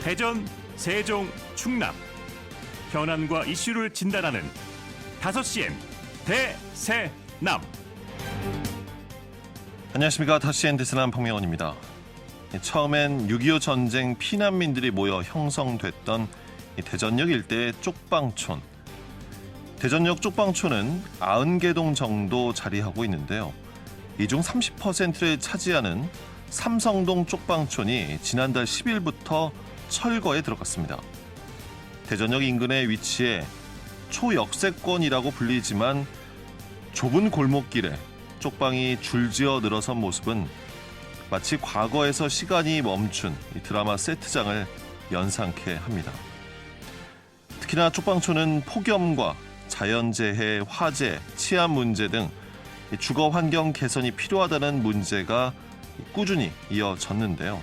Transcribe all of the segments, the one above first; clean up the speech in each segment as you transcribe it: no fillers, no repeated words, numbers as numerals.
대전, 세종, 충남 현안과 이슈를 진단하는 5시엔 대세남. 안녕하십니까. 5시엔 대세남 박명원입니다. 처음엔 6.25 전쟁 피난민들이 모여 형성됐던 대전역 일대의 쪽방촌. 대전역 쪽방촌은 90개 정도 자리하고 있는데요. 이 중 30%를 차지하는 삼성동 쪽방촌이 지난달 10일부터 철거에 들어갔습니다. 대전역 인근에 위치해 초역세권이라고 불리지만 좁은 골목길에 쪽방이 줄지어 늘어선 모습은 마치 과거에서 시간이 멈춘 이 드라마 세트장을 연상케 합니다. 특히나 쪽방촌은 폭염과 자연재해, 화재, 치안 문제 등 주거 환경 개선이 필요하다는 문제가 꾸준히 이어졌는데요.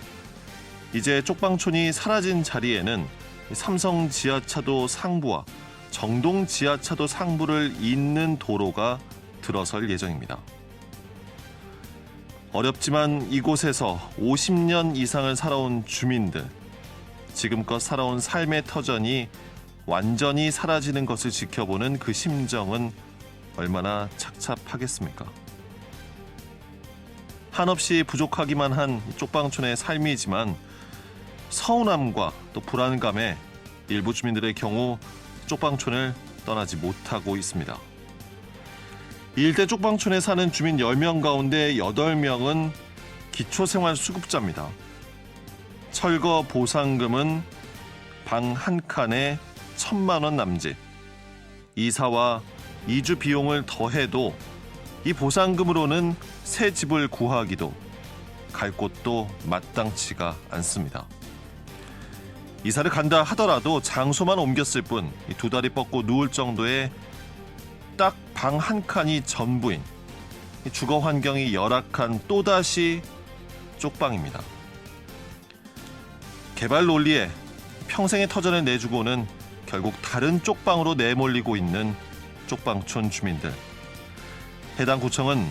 이제 쪽방촌이 사라진 자리에는 삼성 지하차도 상부와 정동 지하차도 상부를 잇는 도로가 들어설 예정입니다. 어렵지만 이곳에서 50년 이상을 살아온 주민들, 지금껏 살아온 삶의 터전이 완전히 사라지는 것을 지켜보는 그 심정은 얼마나 착잡하겠습니까? 한없이 부족하기만 한 쪽방촌의 삶이지만 서운함과 또 불안감에 일부 주민들의 경우 쪽방촌을 떠나지 못하고 있습니다. 이 일대 쪽방촌에 사는 주민 10명 가운데 8명은 기초생활수급자입니다. 철거 보상금은 방 한 칸에 1,000만 원 남짓. 이사와 이주 비용을 더해도 이 보상금으로는 새 집을 구하기도 갈 곳도 마땅치가 않습니다. 이사를 간다 하더라도 장소만 옮겼을 뿐 두 다리 뻗고 누울 정도의 딱 방 한 칸이 전부인 주거 환경이 열악한 또다시 쪽방입니다. 개발 논리에 평생의 터전을 내주고는 결국 다른 쪽방으로 내몰리고 있는 쪽방촌 주민들. 해당 구청은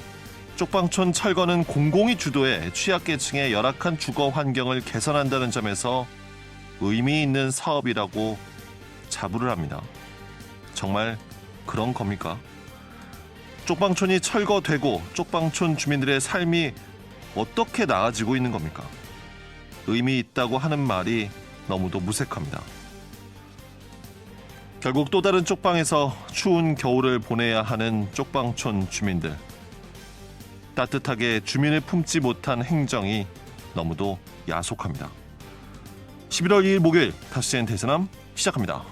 쪽방촌 철거는 공공이 주도해 취약계층의 열악한 주거 환경을 개선한다는 점에서 의미 있는 사업이라고 자부를 합니다. 정말 그런 겁니까? 쪽방촌이 철거되고 쪽방촌 주민들의 삶이 어떻게 나아지고 있는 겁니까? 의미 있다고 하는 말이 너무도 무색합니다. 결국 또 다른 쪽방에서 추운 겨울을 보내야 하는 쪽방촌 주민들. 따뜻하게 주민을 품지 못한 행정이 너무도 야속합니다. 11월 2일 목요일 5시엔 대세남 시작합니다.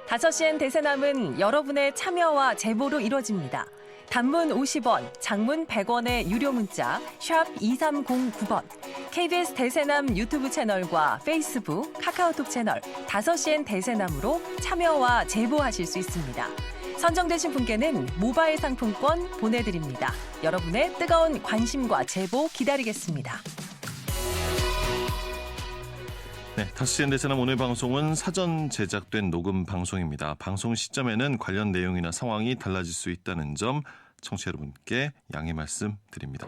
다섯 시엔 대세남은 여러분의 참여와 제보로 이루어집니다. 단문 50원, 장문 100원의 유료 문자 샵 2309번, KBS 대세남 유튜브 채널과 페이스북, 카카오톡 채널 5시엔 대세남으로 참여와 제보하실 수 있습니다. 선정되신 분께는 모바일 상품권 보내드립니다. 여러분의 뜨거운 관심과 제보 기다리겠습니다. 네, 5시엔 대세남 오늘 방송은 사전 제작된 녹음 방송입니다. 방송 시점에는 관련 내용이나 상황이 달라질 수 있다는 점 청취자 여러분께 양해 말씀드립니다.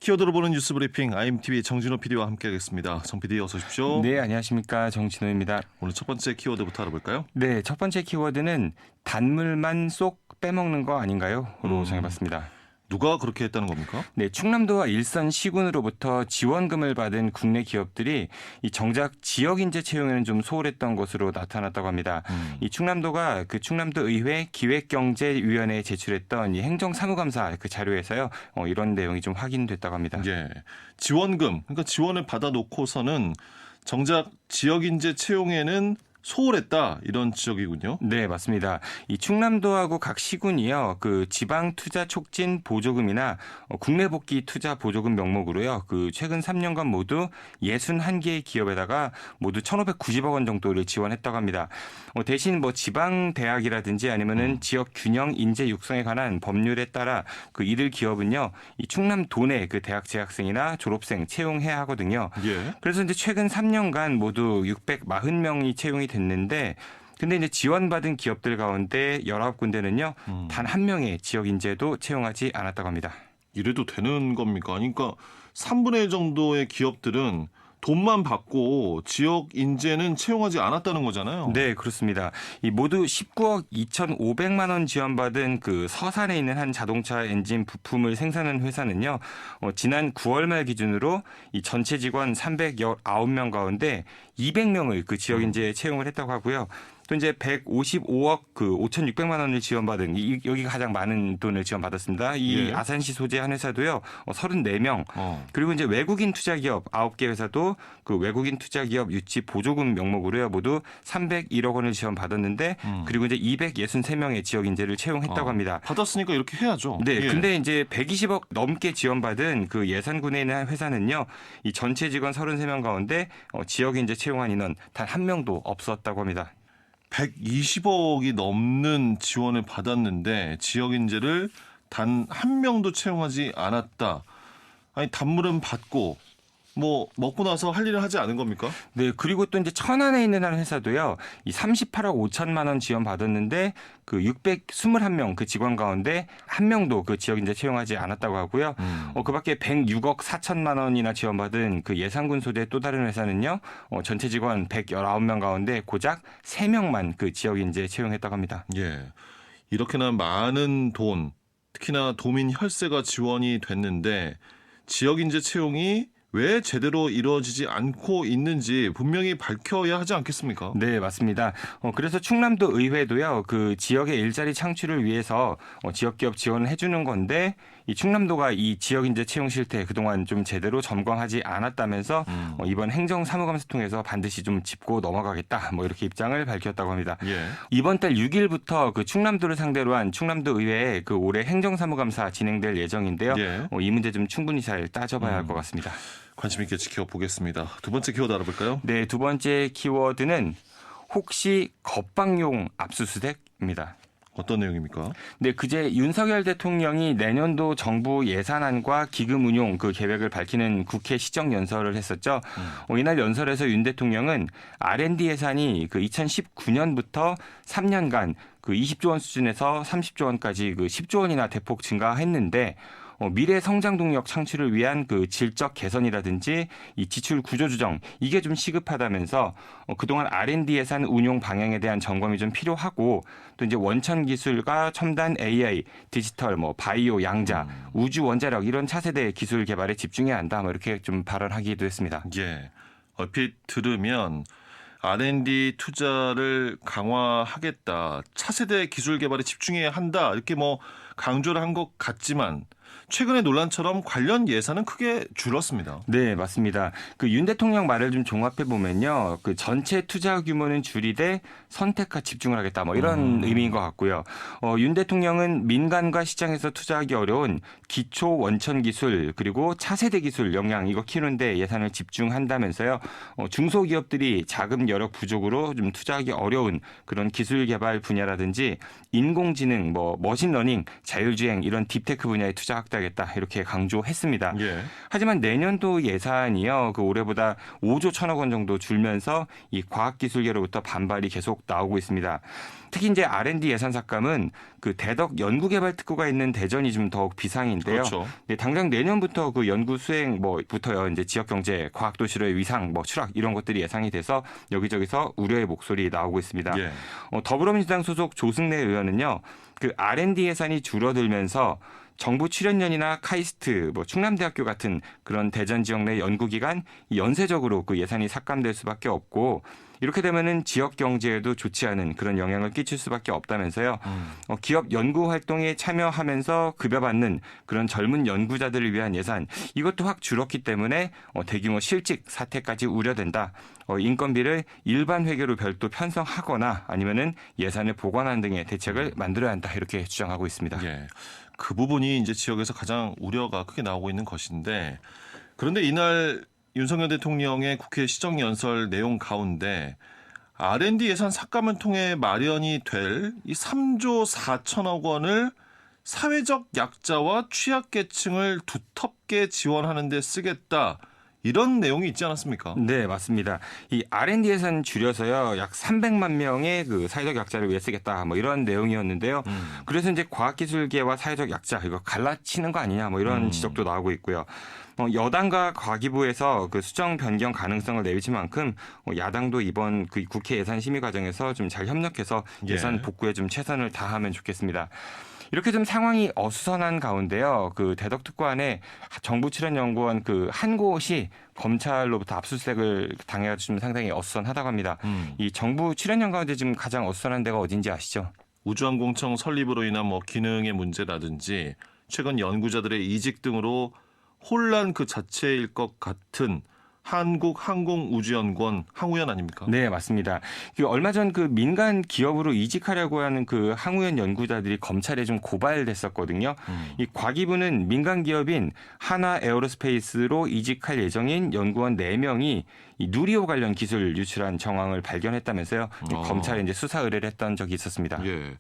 키워드로 보는 뉴스 브리핑 IMTV 정진호 PD와 함께하겠습니다. 정 PD 어서 오십시오. 네, 안녕하십니까. 정진호입니다. 오늘 첫 번째 키워드부터 알아볼까요? 네, 첫 번째 키워드는 단물만 쏙 빼먹는 거 아닌가요?로 정해봤습니다. 누가 그렇게 했다는 겁니까? 네, 충남도와 일선 시군으로부터 지원금을 받은 국내 기업들이 이 정작 지역 인재 채용에는 좀 소홀했던 것으로 나타났다고 합니다. 이 충남도가 그 충남도 의회 기획경제위원회에 제출했던 이 행정사무감사 그 자료에서요, 이런 내용이 좀 확인됐다고 합니다. 예, 지원금, 그러니까 지원을 받아놓고서는 정작 지역 인재 채용에는 소홀했다 이런 지적이군요. 네, 맞습니다. 이 충남도하고 각 시군이요, 그 지방 투자 촉진 보조금이나 국내 복귀 투자 보조금 명목으로요, 그 최근 3년간 모두 61개의 기업에다가 모두 1,590억 원 정도를 지원했다고 합니다. 대신 뭐 지방 대학이라든지 아니면은 지역 균형 인재 육성에 관한 법률에 따라 그 이들 기업은요, 이 충남도 내 그 대학 재학생이나 졸업생 채용해야 하거든요. 예. 그래서 이제 최근 3년간 모두 640명이 채용이 됐는데, 근데 이제 지원받은 기업들 가운데 19군데는요, 단 한 명의 지역 인재도 채용하지 않았다고 합니다. 이래도 되는 겁니까? 그러니까 3분의 1 정도의 기업들은 돈만 받고 지역 인재는 채용하지 않았다는 거잖아요. 네, 그렇습니다. 이 모두 19억 2,500만 원 지원받은 그 서산에 있는 한 자동차 엔진 부품을 생산하는 회사는요, 지난 9월 말 기준으로 이 전체 직원 319명 가운데 200명을 그 지역 인재에 채용을 했다고 하고요. 또 이제 155억 그 5,600만 원을 지원받은 여기가 가장 많은 돈을 지원받았습니다. 이 예. 아산시 소재 한 회사도요, 34명. 그리고 이제 외국인 투자기업 9개 회사도 그 외국인 투자기업 유치 보조금 명목으로요, 모두 301억 원을 지원받았는데, 그리고 이제 263명의 지역 인재를 채용했다고 합니다. 받았으니까 이렇게 해야죠. 네, 예. 근데 이제 120억 넘게 지원받은 그 예산군에 있는 한 회사는요, 이 전체 직원 33명 가운데 지역 인재 채용한 인원 단 한 명도 없었다고 합니다. 120억이 넘는 지원을 받았는데 지역 인재를 단 한 명도 채용하지 않았다. 아니 단물은 받고 뭐 먹고 나서 할 일을 하지 않은 겁니까? 네, 그리고 또 이제 천안에 있는 한 회사도요, 이 38억 5천만 원 지원 받았는데 그 621명 그 직원 가운데 한 명도 그 지역 인재 채용하지 않았다고 하고요. 그밖에 106억 4천만 원이나 지원받은 그 예산군 소재 또 다른 회사는요, 전체 직원 119명 가운데 고작 3명만 그 지역 인재 채용했다고 합니다. 예. 이렇게나 많은 돈, 특히나 도민 혈세가 지원이 됐는데 지역 인재 채용이 왜 제대로 이루어지지 않고 있는지 분명히 밝혀야 하지 않겠습니까? 네, 맞습니다. 그래서 충남도 의회도요, 그 지역의 일자리 창출을 위해서 지역 기업 지원을 해주는 건데, 이 충남도가 이 지역 인재 채용 실태 그동안 좀 제대로 점검하지 않았다면서 이번 행정사무감사 통해서 반드시 좀 짚고 넘어가겠다, 뭐 이렇게 입장을 밝혔다고 합니다. 예. 이번 달 6일부터 그 충남도를 상대로 한 충남도 의회의 그 올해 행정사무감사 진행될 예정인데요. 예. 이 문제 좀 충분히 잘 따져봐야 할 것 같습니다. 관심 있게 지켜보겠습니다. 두 번째 키워드 알아볼까요? 네, 두 번째 키워드는 혹시 겁방용 압수수색입니다. 어떤 내용입니까? 네, 그제 윤석열 대통령이 내년도 정부 예산안과 기금 운용 그 계획을 밝히는 국회 시정연설을 했었죠. 이날 연설에서 윤 대통령은 R&D 예산이 그 2019년부터 3년간 그 20조 원 수준에서 30조 원까지 그 10조 원이나 대폭 증가했는데, 미래 성장 동력 창출을 위한 그 질적 개선이라든지 이 지출 구조 조정 이게 좀 시급하다면서 그동안 R&D 예산 운용 방향에 대한 점검이 좀 필요하고, 또 이제 원천 기술과 첨단 AI, 디지털, 뭐 바이오, 양자, 우주 원자력 이런 차세대 기술 개발에 집중해야 한다, 뭐 이렇게 좀 발언하기도 했습니다. 예. 얼핏 들으면 R&D 투자를 강화하겠다, 차세대 기술 개발에 집중해야 한다 이렇게 뭐 강조를 한 것 같지만 최근의 논란처럼 관련 예산은 크게 줄었습니다. 네, 맞습니다. 그 윤 대통령 말을 좀 종합해 보면요, 그 전체 투자 규모는 줄이되 선택과 집중을 하겠다, 뭐 이런 의미인 것 같고요. 윤 대통령은 민간과 시장에서 투자하기 어려운 기초 원천 기술 그리고 차세대 기술 역량 이거 키우는데 예산을 집중한다면서요. 중소기업들이 자금 여력 부족으로 좀 투자하기 어려운 그런 기술 개발 분야라든지 인공지능, 뭐 머신러닝, 자율주행 이런 딥테크 분야에 투자 확대하겠다 이렇게 강조했습니다. 예. 하지만 내년도 예산이요, 그 올해보다 5조 1천억 원 정도 줄면서 이 과학기술계로부터 반발이 계속 나오고 있습니다. 특히 이제 R&D 예산 삭감은 그 대덕 연구개발특구가 있는 대전이 좀 더욱 비상인데요. 그렇죠. 네, 당장 내년부터 그 연구 수행 뭐부터요, 이제 지역 경제, 과학 도시로의 위상, 뭐 추락 이런 것들이 예상이 돼서 여기저기서 우려의 목소리 나오고 있습니다. 예. 더불어민주당 소속 조승래 의원은요, 그 R&D 예산이 줄어들면서 정부 출연연이나 카이스트, 뭐 충남대학교 같은 그런 대전 지역 내 연구기관 연쇄적으로 그 예산이 삭감될 수밖에 없고, 이렇게 되면은 지역 경제에도 좋지 않은 그런 영향을 끼칠 수밖에 없다면서요. 기업 연구 활동에 참여하면서 급여받는 그런 젊은 연구자들을 위한 예산 이것도 확 줄었기 때문에 대규모 실직 사태까지 우려된다. 인건비를 일반 회계로 별도 편성하거나 아니면은 예산을 보관하는 등의 대책을 만들어야 한다 이렇게 주장하고 있습니다. 예. 그 부분이 이제 지역에서 가장 우려가 크게 나오고 있는 것인데 그런데 이날 윤석열 대통령의 국회 시정연설 내용 가운데 R&D 예산 삭감을 통해 마련이 될 이 3조 4천억 원을 사회적 약자와 취약계층을 두텁게 지원하는 데 쓰겠다. 이런 내용이 있지 않았습니까? 네, 맞습니다. 이 R&D 예산 줄여서요, 약 300만 명의 그 사회적 약자를 위해 쓰겠다, 뭐 이런 내용이었는데요. 그래서 이제 과학기술계와 사회적 약자 이거 갈라치는 거 아니냐, 뭐 이런 지적도 나오고 있고요. 여당과 과기부에서 그 수정 변경 가능성을 내비친 만큼 야당도 이번 그 국회 예산 심의 과정에서 좀 잘 협력해서 예산 복구에 좀 최선을 다하면 좋겠습니다. 이렇게 좀 상황이 어수선한 가운데요. 그 대덕특구안에 정부 출연연구원 그 한 곳이 검찰로부터 압수수색을 당해가지고 좀 상당히 어수선하다고 합니다. 이 정부 출연연 가운데 지금 가장 어수선한 데가 어딘지 아시죠? 우주항공청 설립으로 인한 뭐 기능의 문제라든지 최근 연구자들의 이직 등으로 혼란 그 자체일 것 같은 한국항공우주연구원 항우연 아닙니까? 네, 맞습니다. 얼마 전 그 민간 기업으로 이직하려고 하는 그 항우연 연구자들이 검찰에 좀 고발됐었거든요. 이 과기부는 민간 기업인 하나 에어로스페이스로 이직할 예정인 연구원 4명이 이 누리호 관련 기술 유출한 정황을 발견했다면서요. 검찰에 이제 수사 의뢰를 했던 적이 있었습니다. 예,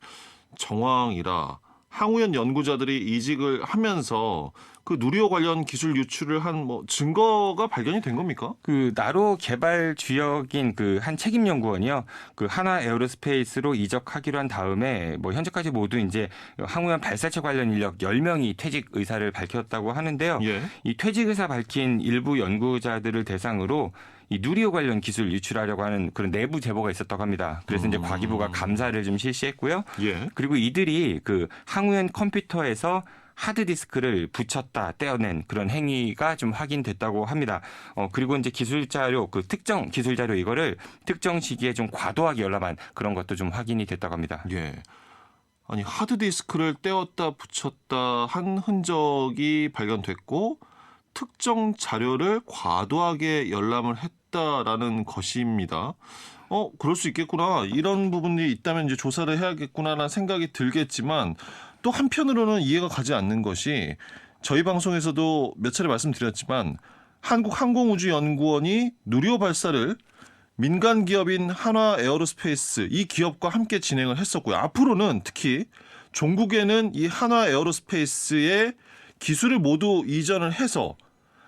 정황이라 항우연 연구자들이 이직을 하면서 그 누리호 관련 기술 유출을 한 뭐 증거가 발견이 된 겁니까? 그 나로 개발 주역인 그 한 책임 연구원이요. 그 하나 에어로스페이스로 이적하기로 한 다음에 뭐 현재까지 모두 이제 항우연 발사체 관련 인력 10명이 퇴직 의사를 밝혔다고 하는데요. 예. 이 퇴직 의사 밝힌 일부 연구자들을 대상으로 이 누리호 관련 기술 유출하려고 하는 그런 내부 제보가 있었다고 합니다. 그래서 이제 과기부가 감사를 좀 실시했고요. 예. 그리고 이들이 그 항우연 컴퓨터에서 하드디스크를 붙였다 떼어낸 그런 행위가 좀 확인됐다고 합니다. 그리고 이제 기술 자료, 그 특정 기술 자료 이거를 특정 시기에 좀 과도하게 열람한 그런 것도 좀 확인이 됐다고 합니다. 예. 아니 하드디스크를 떼었다 붙였다 한 흔적이 발견됐고 특정 자료를 과도하게 열람을 했다라는 것입니다. 그럴 수 있겠구나. 이런 부분이 있다면 이제 조사를 해야겠구나라는 생각이 들겠지만 또 한편으로는 이해가 가지 않는 것이 저희 방송에서도 몇 차례 말씀드렸지만 한국항공우주연구원이 누리호 발사를 민간 기업인 한화 에어로스페이스 이 기업과 함께 진행을 했었고요. 앞으로는 특히 종국에는 이 한화 에어로스페이스의 기술을 모두 이전을 해서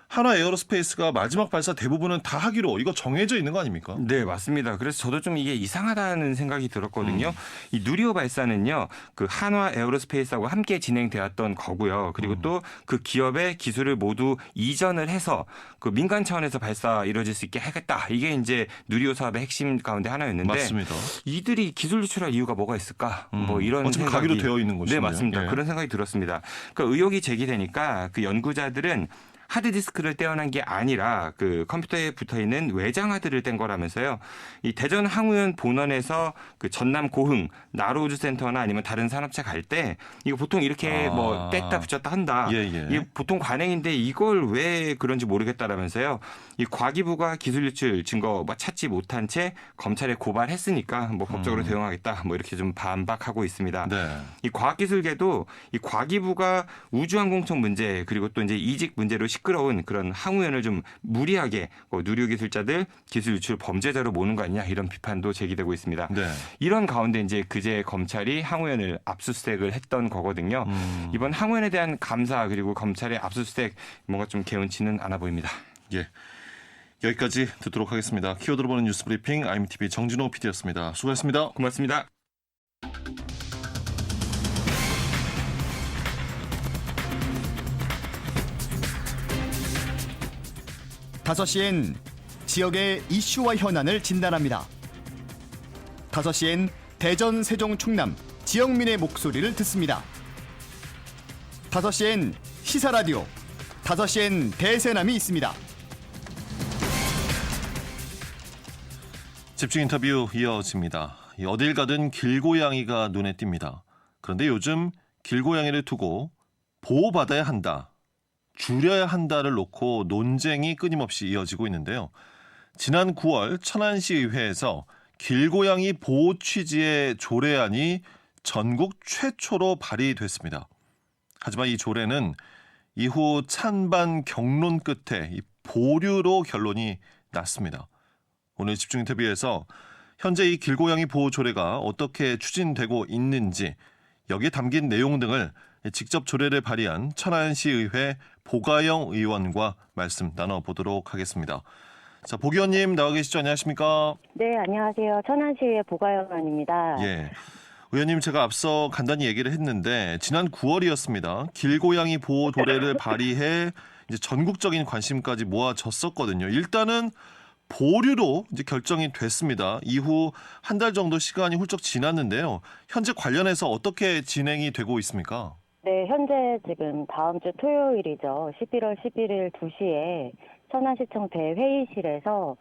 한화 에어로스페이스가 마지막 발사 대부분은 다 하기로 이거 정해져 있는 거 아닙니까? 네, 맞습니다. 그래서 저도 좀 이게 이상하다는 생각이 들었거든요. 이 누리호 발사는요, 그 한화 에어로스페이스하고 함께 진행되었던 거고요. 그리고 또 그 기업의 기술을 모두 이전을 해서 그 민간 차원에서 발사 이루어질 수 있게 하겠다. 이게 이제 누리호 사업의 핵심 가운데 하나였는데 맞습니다. 이들이 기술 유출할 이유가 뭐가 있을까? 뭐 이런 어차피 생각이 가기로 되어 있는 것이네요. 네, 맞습니다. 예. 그런 생각이 들었습니다. 그러니까 의혹이 제기되니까 그 연구자들은 하드디스크를 떼어난 게 아니라 그 컴퓨터에 붙어있는 외장 하드를 뗀 거라면서요. 이 대전 항우연 본원에서 그 전남 고흥 나로우주센터나 아니면 다른 산업체 갈 때 이거 보통 이렇게 뭐 뗐다 붙였다 한다. 예. 이게 보통 관행인데 이걸 왜 그런지 모르겠다라면서요. 이 과기부가 기술 유출 증거 뭐 찾지 못한 채 검찰에 고발했으니까 뭐 법적으로 대응하겠다. 뭐 이렇게 좀 반박하고 있습니다. 네. 이 과학기술계도 이 과기부가 우주항공청 문제 그리고 또 이제 이직 문제로 시끄러운 그런 항우연을 좀 무리하게 누리호 기술자들 기술 유출 범죄자로 모는 거 아니냐 이런 비판도 제기되고 있습니다. 네. 이런 가운데 이제 그제 검찰이 항우연을 압수수색을 했던 거거든요. 이번 항우연에 대한 감사 그리고 검찰의 압수수색 뭔가 좀 개운치는 않아 보입니다. 예. 여기까지 듣도록 하겠습니다. 키워드로 보는 뉴스 브리핑 IMTV 정진호 PD였습니다. 수고하셨습니다. 고맙습니다. 다섯 시엔 지역의 이슈와 현안을 진단합니다. 5시엔 대전, 세종, 충남 지역민의 목소리를 듣습니다. 5시엔 시사라디오, 5시엔 대세남이 있습니다. 집중 인터뷰 이어집니다. 어딜 가든 길고양이가 눈에 띕니다. 그런데 요즘 길고양이를 두고 보호받아야 한다, 줄여야 한다를 놓고 논쟁이 끊임없이 이어지고 있는데요. 지난 9월 천안시의회에서 길고양이 보호 취지의 조례안이 전국 최초로 발의됐습니다. 하지만 이 조례는 이후 찬반 경론 끝에 보류로 결론이 났습니다. 오늘 집중 인터뷰에서 현재 이 길고양이 보호 조례가 어떻게 추진되고 있는지, 여기에 담긴 내용 등을 직접 조례를 발의한 천안시의회 보가영 의원과 말씀 나눠보도록 하겠습니다. 자, 보 의원님 나와 계시죠? 안녕하십니까? 네, 안녕하세요. 천안시의회 보가영 의원입니다. 예. 의원님, 제가 앞서 간단히 얘기를 했는데 지난 9월이었습니다. 길고양이 보호 조례를 발의해 이제 전국적인 관심까지 모아졌었거든요. 일단은 보류로 이제 결정이 됐습니다. 이후 한 달 정도 시간이 훌쩍 지났는데요. 현재 관련해서 어떻게 진행이 되고 있습니까? 네, 현재 지금 다음 주 토요일이죠. 11월 11일 2시에 천안시청 대회의실에서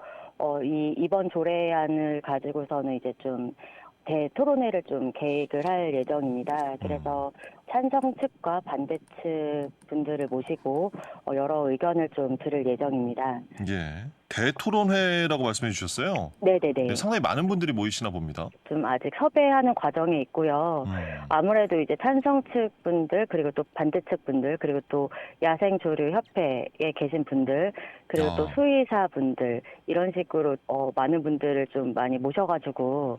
이번 조례안을 가지고서는 이제 좀 대토론회를 좀 계획을 할 예정입니다. 그래서 찬성 측과 반대 측 분들을 모시고 여러 의견을 좀 들을 예정입니다. 예. 대토론회라고 말씀해 주셨어요. 네네네. 네, 상당히 많은 분들이 모이시나 봅니다. 좀 아직 섭외하는 과정에 있고요. 아무래도 이제 찬성 측 분들, 그리고 또 반대 측 분들, 그리고 또 야생조류협회에 계신 분들, 그리고 또 수의사 분들, 이런 식으로 많은 분들을 좀 많이 모셔가지고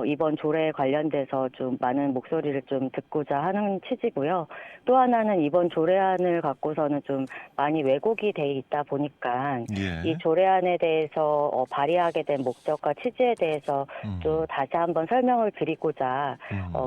이번 조례에 관련돼서 좀 많은 목소리를 좀 듣고자 하는 취지고요. 또 하나는 이번 조례안을 갖고서는 좀 많이 왜곡이 돼 있다 보니까 예. 이 조례안에 대해서 발의하게 된 목적과 취지에 대해서 또 다시 한번 설명을 드리고자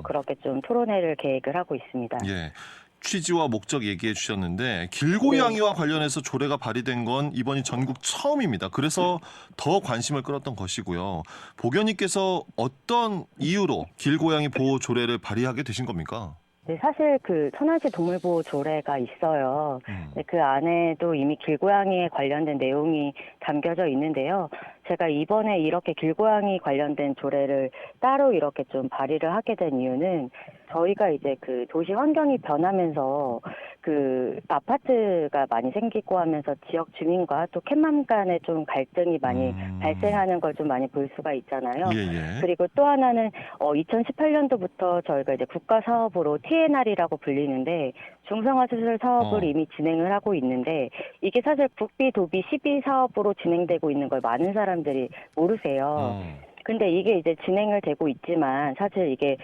그렇게 좀 토론회를 계획을 하고 있습니다. 예. 취지와 목적 얘기해 주셨는데 길고양이와 관련해서 조례가 발의된 건 이번이 전국 처음입니다. 그래서 더 관심을 끌었던 것이고요. 보 의원님께서 어떤 이유로 길고양이 보호 조례를 발의하게 되신 겁니까? 네, 사실 그 천안시 동물보호 조례가 있어요. 네, 그 안에도 이미 길고양이에 관련된 내용이 담겨져 있는데요. 제가 이번에 이렇게 길고양이 관련된 조례를 따로 이렇게 좀 발의를 하게 된 이유는 저희가 이제 그 도시 환경이 변하면서 그 아파트가 많이 생기고 하면서 지역 주민과 또 캣맘 간에 좀 갈등이 많이 발생하는 걸 좀 많이 볼 수가 있잖아요. 예. 그리고 또 하나는 2018년도부터 저희가 이제 국가 사업으로 TNR이라고 불리는데 중성화 수술 사업을 이미 진행을 하고 있는데 이게 사실 국비 도비 12 사업으로 진행되고 있는 걸 많은 사람들이 모르세요. 근데 이게 이제 진행을 되고 있지만 사실 이게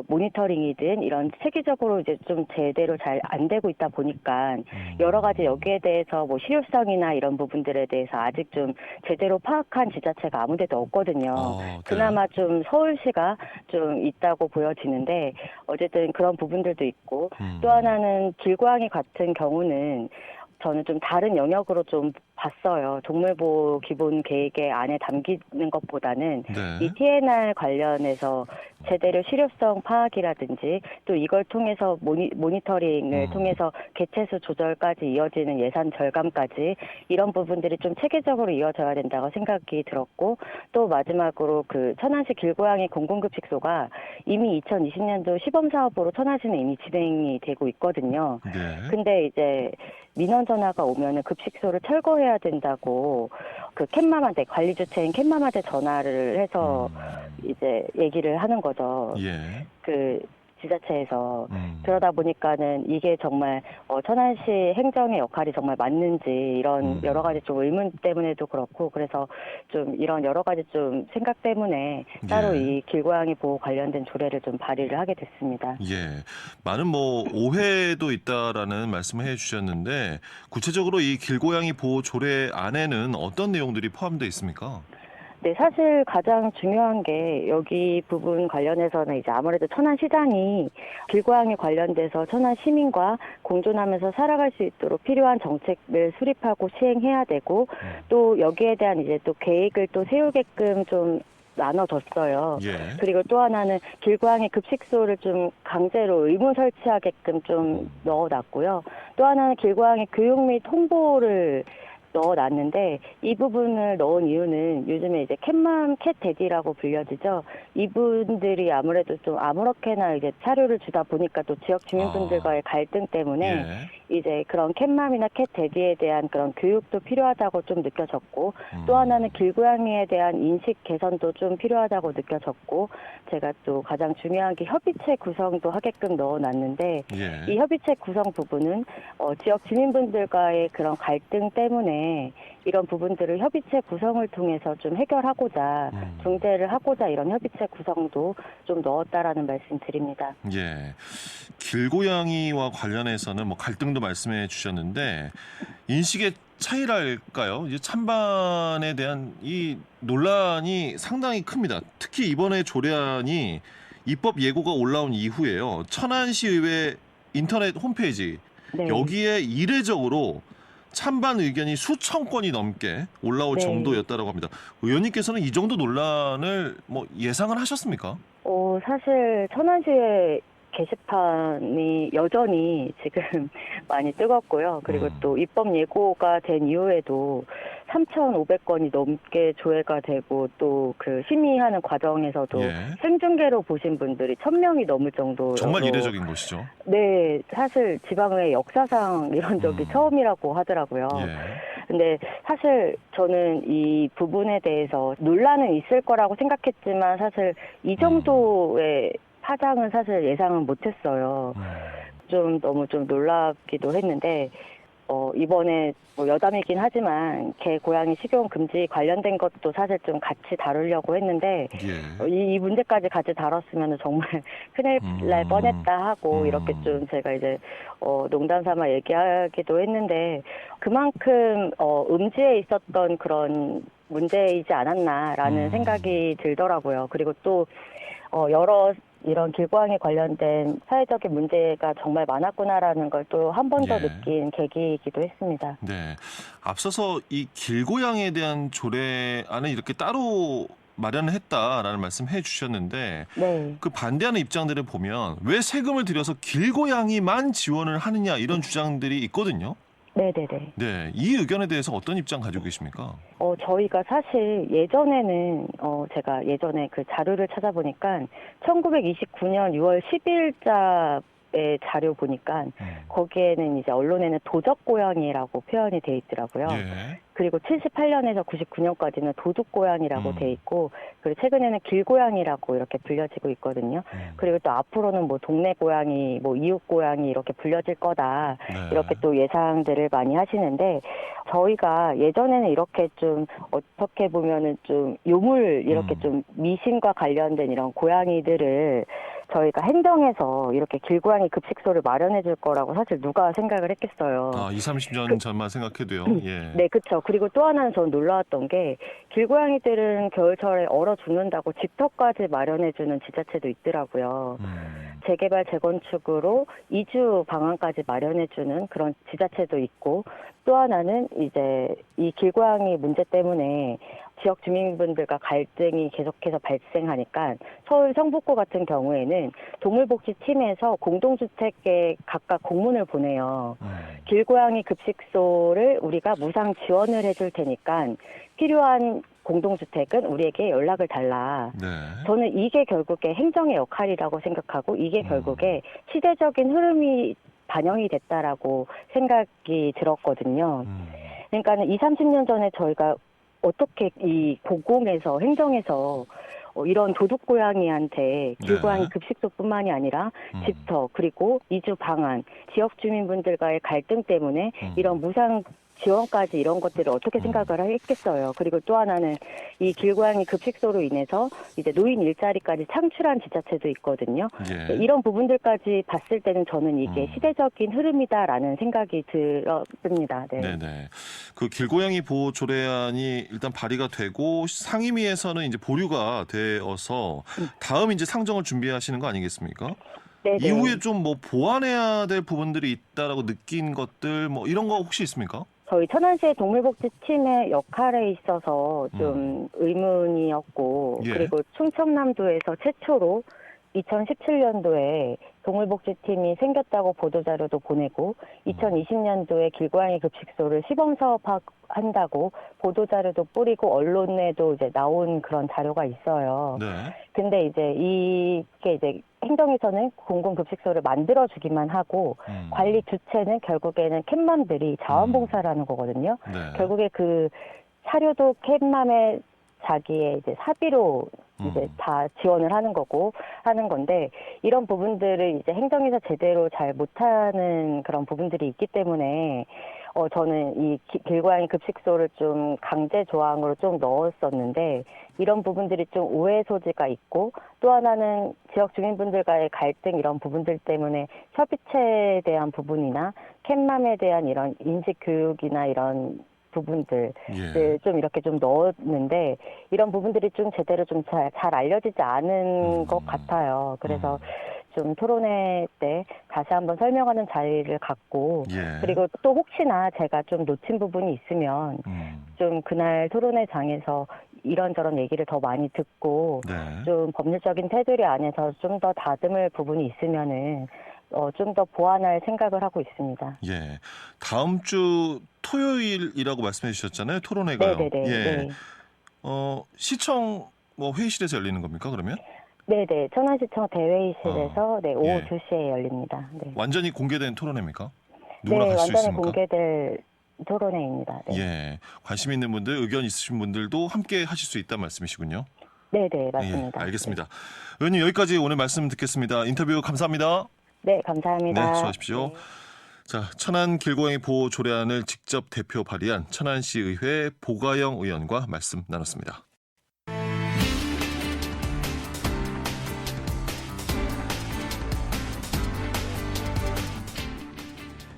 모니터링이든 이런 체계적으로 이제 좀 제대로 잘 안 되고 있다 보니까 여러 가지 여기에 대해서 뭐 실효성이나 이런 부분들에 대해서 아직 좀 제대로 파악한 지자체가 아무데도 없거든요. 네. 그나마 좀 서울시가 좀 있다고 보여지는데 어쨌든 그런 부분들도 있고 또 하나는 길고양이 같은 경우는 저는 좀 다른 영역으로 좀 봤어요. 동물보호 기본 계획에 안에 담기는 것보다는 네. 이 TNR 관련해서 제대로 실효성 파악이라든지 또 이걸 통해서 모니터링을 통해서 개체수 조절까지 이어지는 예산 절감까지 이런 부분들이 좀 체계적으로 이어져야 된다고 생각이 들었고 또 마지막으로 그 천안시 길고양이 공공급식소가 이미 2020년도 시범사업으로 천안시는 이미 진행이 되고 있거든요. 네. 근데 이제 민원 전화가 오면은 급식소를 철거해야 된다고 그 캣맘한테 관리 주체인 캣맘한테 전화를 해서 이제 얘기를 하는 거죠. 예. 그 지자체에서 그러다 보니까는 이게 정말 천안시 행정의 역할이 정말 맞는지 이런 여러 가지 좀 의문 때문에도 그렇고 그래서 좀 이런 여러 가지 좀 생각 때문에 따로 예. 이 길고양이 보호 관련된 조례를 좀 발의를 하게 됐습니다. 예. 많은 뭐 오해도 있다라는 말씀을 해 주셨는데 구체적으로 이 길고양이 보호 조례 안에는 어떤 내용들이 포함되어 있습니까? 네, 사실 가장 중요한 게 여기 부분 관련해서는 이제 아무래도 천안시장이 길고양이 관련돼서 천안 시민과 공존하면서 살아갈 수 있도록 필요한 정책을 수립하고 시행해야 되고 또 여기에 대한 이제 또 계획을 또 세우게끔 좀 나눠줬어요. 예. 그리고 또 하나는 길고양이 급식소를 좀 강제로 의무 설치하게끔 좀 넣어놨고요. 또 하나는 길고양이 교육 및 홍보를 넣어놨는데 이 부분을 넣은 이유는 요즘에 이제 캣맘, 캣데디라고 불려지죠. 이분들이 아무래도 좀 아무렇게나 이제 사료를 주다 보니까 또 지역 주민분들과의 갈등 때문에 이제 그런 캣맘이나 캣데디에 대한 그런 교육도 필요하다고 좀 느껴졌고 또 하나는 길고양이에 대한 인식 개선도 좀 필요하다고 느껴졌고 제가 또 가장 중요한 게 협의체 구성도 하게끔 넣어놨는데 이 협의체 구성 부분은 지역 주민분들과의 그런 갈등 때문에 이런 부분들을 협의체 구성을 통해서 좀 해결하고자 중재를 하고자 이런 협의체 구성도 좀 넣었다라는 말씀 드립니다. 예. 길고양이와 관련해서는 뭐 갈등도 말씀해 주셨는데 인식의 차이랄까요? 이제 찬반에 대한 이 논란이 상당히 큽니다. 특히 이번에 조례안이 입법 예고가 올라온 이후에요. 천안시의회 인터넷 홈페이지 네. 여기에 이례적으로 찬반 의견이 수천 건이 넘게 올라올 네. 정도였다고 합니다. 의원님께서는 이 정도 논란을 뭐 예상을 하셨습니까? 사실 천안시의 게시판이 여전히 지금 많이 뜨겁고요. 그리고 또 입법 예고가 된 이후에도 3,500건이 넘게 조회가 되고 또 그 심의하는 과정에서도 생중계로 보신 분들이 1,000명이 넘을 정도로 정말 이례적인 것이죠. 네, 사실 지방의 역사상 이런 적이 처음이라고 하더라고요. 근데 사실 저는 이 부분에 대해서 논란은 있을 거라고 생각했지만 사실 이 정도의 파장은 사실 예상은 못했어요. 좀 너무 좀 놀랍기도 했는데 이번에 뭐 여담이긴 하지만 개 고양이 식용 금지 관련된 것도 사실 좀 같이 다루려고 했는데 이 문제까지 같이 다뤘으면 정말 큰일 날 뻔했다 하고 이렇게 좀 제가 이제 농담 삼아 얘기하기도 했는데 그만큼 음지에 있었던 그런 문제이지 않았나라는 생각이 들더라고요. 그리고 또 여러 이런 길고양이 관련된 사회적인 문제가 정말 많았구나라는 걸 또 한 번 더 느낀 계기이기도 했습니다. 네. 앞서서 이 길고양이에 대한 조례안을 이렇게 따로 마련을 했다라는 말씀해 주셨는데 그 반대하는 입장들을 보면 왜 세금을 들여서 길고양이만 지원을 하느냐 이런 주장들이 있거든요. 네네네. 네, 이 의견에 대해서 어떤 입장 가지고 계십니까? 저희가 사실 예전에는 제가 예전에 그 자료를 찾아보니까 1929년 6월 10일자의 자료 보니까 거기에는 이제 언론에는 도적고양이라고 표현이 돼 있더라고요. 그리고 78년에서 99년까지는 도둑고양이라고 돼 있고 그리고 최근에는 길고양이라고 이렇게 불려지고 있거든요. 그리고 또 앞으로는 뭐 동네 고양이, 뭐 이웃 고양이 이렇게 불려질 거다. 이렇게 또 예상들을 많이 하시는데 저희가 예전에는 이렇게 좀 어떻게 보면은 좀 요물 이렇게 좀 미신과 관련된 이런 고양이들을 저희가 행정에서 이렇게 길고양이 급식소를 마련해 줄 거라고 사실 누가 생각을 했겠어요. 20, 30년 전만 생각해도요. 네, 그렇죠. 그리고 또 하나는 전 놀라웠던 게 길고양이들은 겨울철에 얼어 죽는다고 집터까지 마련해 주는 지자체도 있더라고요. 재개발, 재건축으로 이주 방안까지 마련해 주는 그런 지자체도 있고 또 하나는 이제 이 길고양이 문제 때문에 지역 주민분들과 갈등이 계속해서 발생하니까 서울 성북구 같은 경우에는 동물복지팀에서 공동주택에 각각 공문을 보내요. 길고양이 급식소를 우리가 무상 지원을 해줄 테니까 필요한 공동주택은 우리에게 연락을 달라. 저는 이게 결국에 행정의 역할이라고 생각하고 이게 결국에 시대적인 흐름이 반영이 됐다라고 생각이 들었거든요. 그러니까는 20, 30년 전에 저희가 어떻게 이 고공에서 행정에서 이런 도둑고양이한테 길고양이 급식소뿐만이 아니라 집터 그리고 이주 방안 지역 주민분들과의 갈등 때문에 이런 무상 지원까지 이런 것들을 어떻게 생각을 했겠어요. 그리고 또 하나는 이 길고양이 급식소로 인해서 이제 노인 일자리까지 창출한 지자체도 있거든요. 이런 부분들까지 봤을 때는 저는 이게 시대적인 흐름이다라는 생각이 들었습니다. 네네. 그 길고양이 보호 조례안이 일단 발의가 되고 상임위에서는 이제 보류가 되어서 다음 이제 상정을 준비하시는 거 아니겠습니까? 이후에 좀 뭐 보완해야 될 부분들이 있다라고 느낀 것들 뭐 이런 거 혹시 있습니까? 저희 천안시의 동물복지팀의 역할에 있어서 좀 의문이었고 그리고 충청남도에서 최초로 2017년도에 동물복지팀이 생겼다고 보도자료도 보내고 2020년도에 길고양이 급식소를 시범사업한다고 보도자료도 뿌리고 언론에도 이제 나온 그런 자료가 있어요. 네. 근데 이제 이게 이제 행정에서는 공공급식소를 만들어주기만 하고 관리 주체는 결국에는 캣맘들이 자원봉사를 하는 거거든요. 네. 결국에 그 사료도 캣맘의 자기의 이제 사비로 이제 다 지원을 하는 건데 이런 부분들을 이제 행정에서 제대로 잘 못하는 그런 부분들이 있기 때문에 저는 이 길고양이 급식소를 좀 강제 조항으로 좀 넣었었는데 이런 부분들이 좀 오해 소지가 있고 또 하나는 지역 주민분들과의 갈등 이런 부분들 때문에 협의체에 대한 부분이나 캣맘에 대한 이런 인식 교육이나 이런 부분들 예. 좀 이렇게 좀 넣었는데 이런 부분들이 좀 제대로 좀 잘 알려지지 않은 것 같아요. 그래서 좀 토론회 때 다시 한번 설명하는 자리를 갖고 예. 그리고 또 혹시나 제가 좀 놓친 부분이 있으면 좀 그날 토론회장에서 이런저런 얘기를 더 많이 듣고 네. 좀 법률적인 테두리 안에서 좀 더 다듬을 부분이 있으면은 좀 더 보완할 생각을 하고 있습니다. 예. 다음 주 토요일이라고 말씀해 주셨잖아요. 토론회가요. 네네네. 예. 네. 시청 뭐 회의실에서 열리는 겁니까, 그러면? 네네. 천안시청 대회의실에서 네, 오후 예. 2시에 열립니다. 네. 완전히 공개된 토론회입니까? 누구나 네, 갈 수 완전히 있습니까? 공개될 토론회입니다. 네. 예. 관심 있는 분들, 의견 있으신 분들도 함께 하실 수 있다는 말씀이시군요. 네네, 맞습니다. 예, 알겠습니다. 의원님 여기까지 오늘 말씀 듣겠습니다. 인터뷰 감사합니다. 네, 감사합니다. 네, 수고하십시오. 네. 자, 천안 길고양이 보호 조례안을 직접 대표 발의한 천안시 의회 보가영 의원과 말씀 나눴습니다.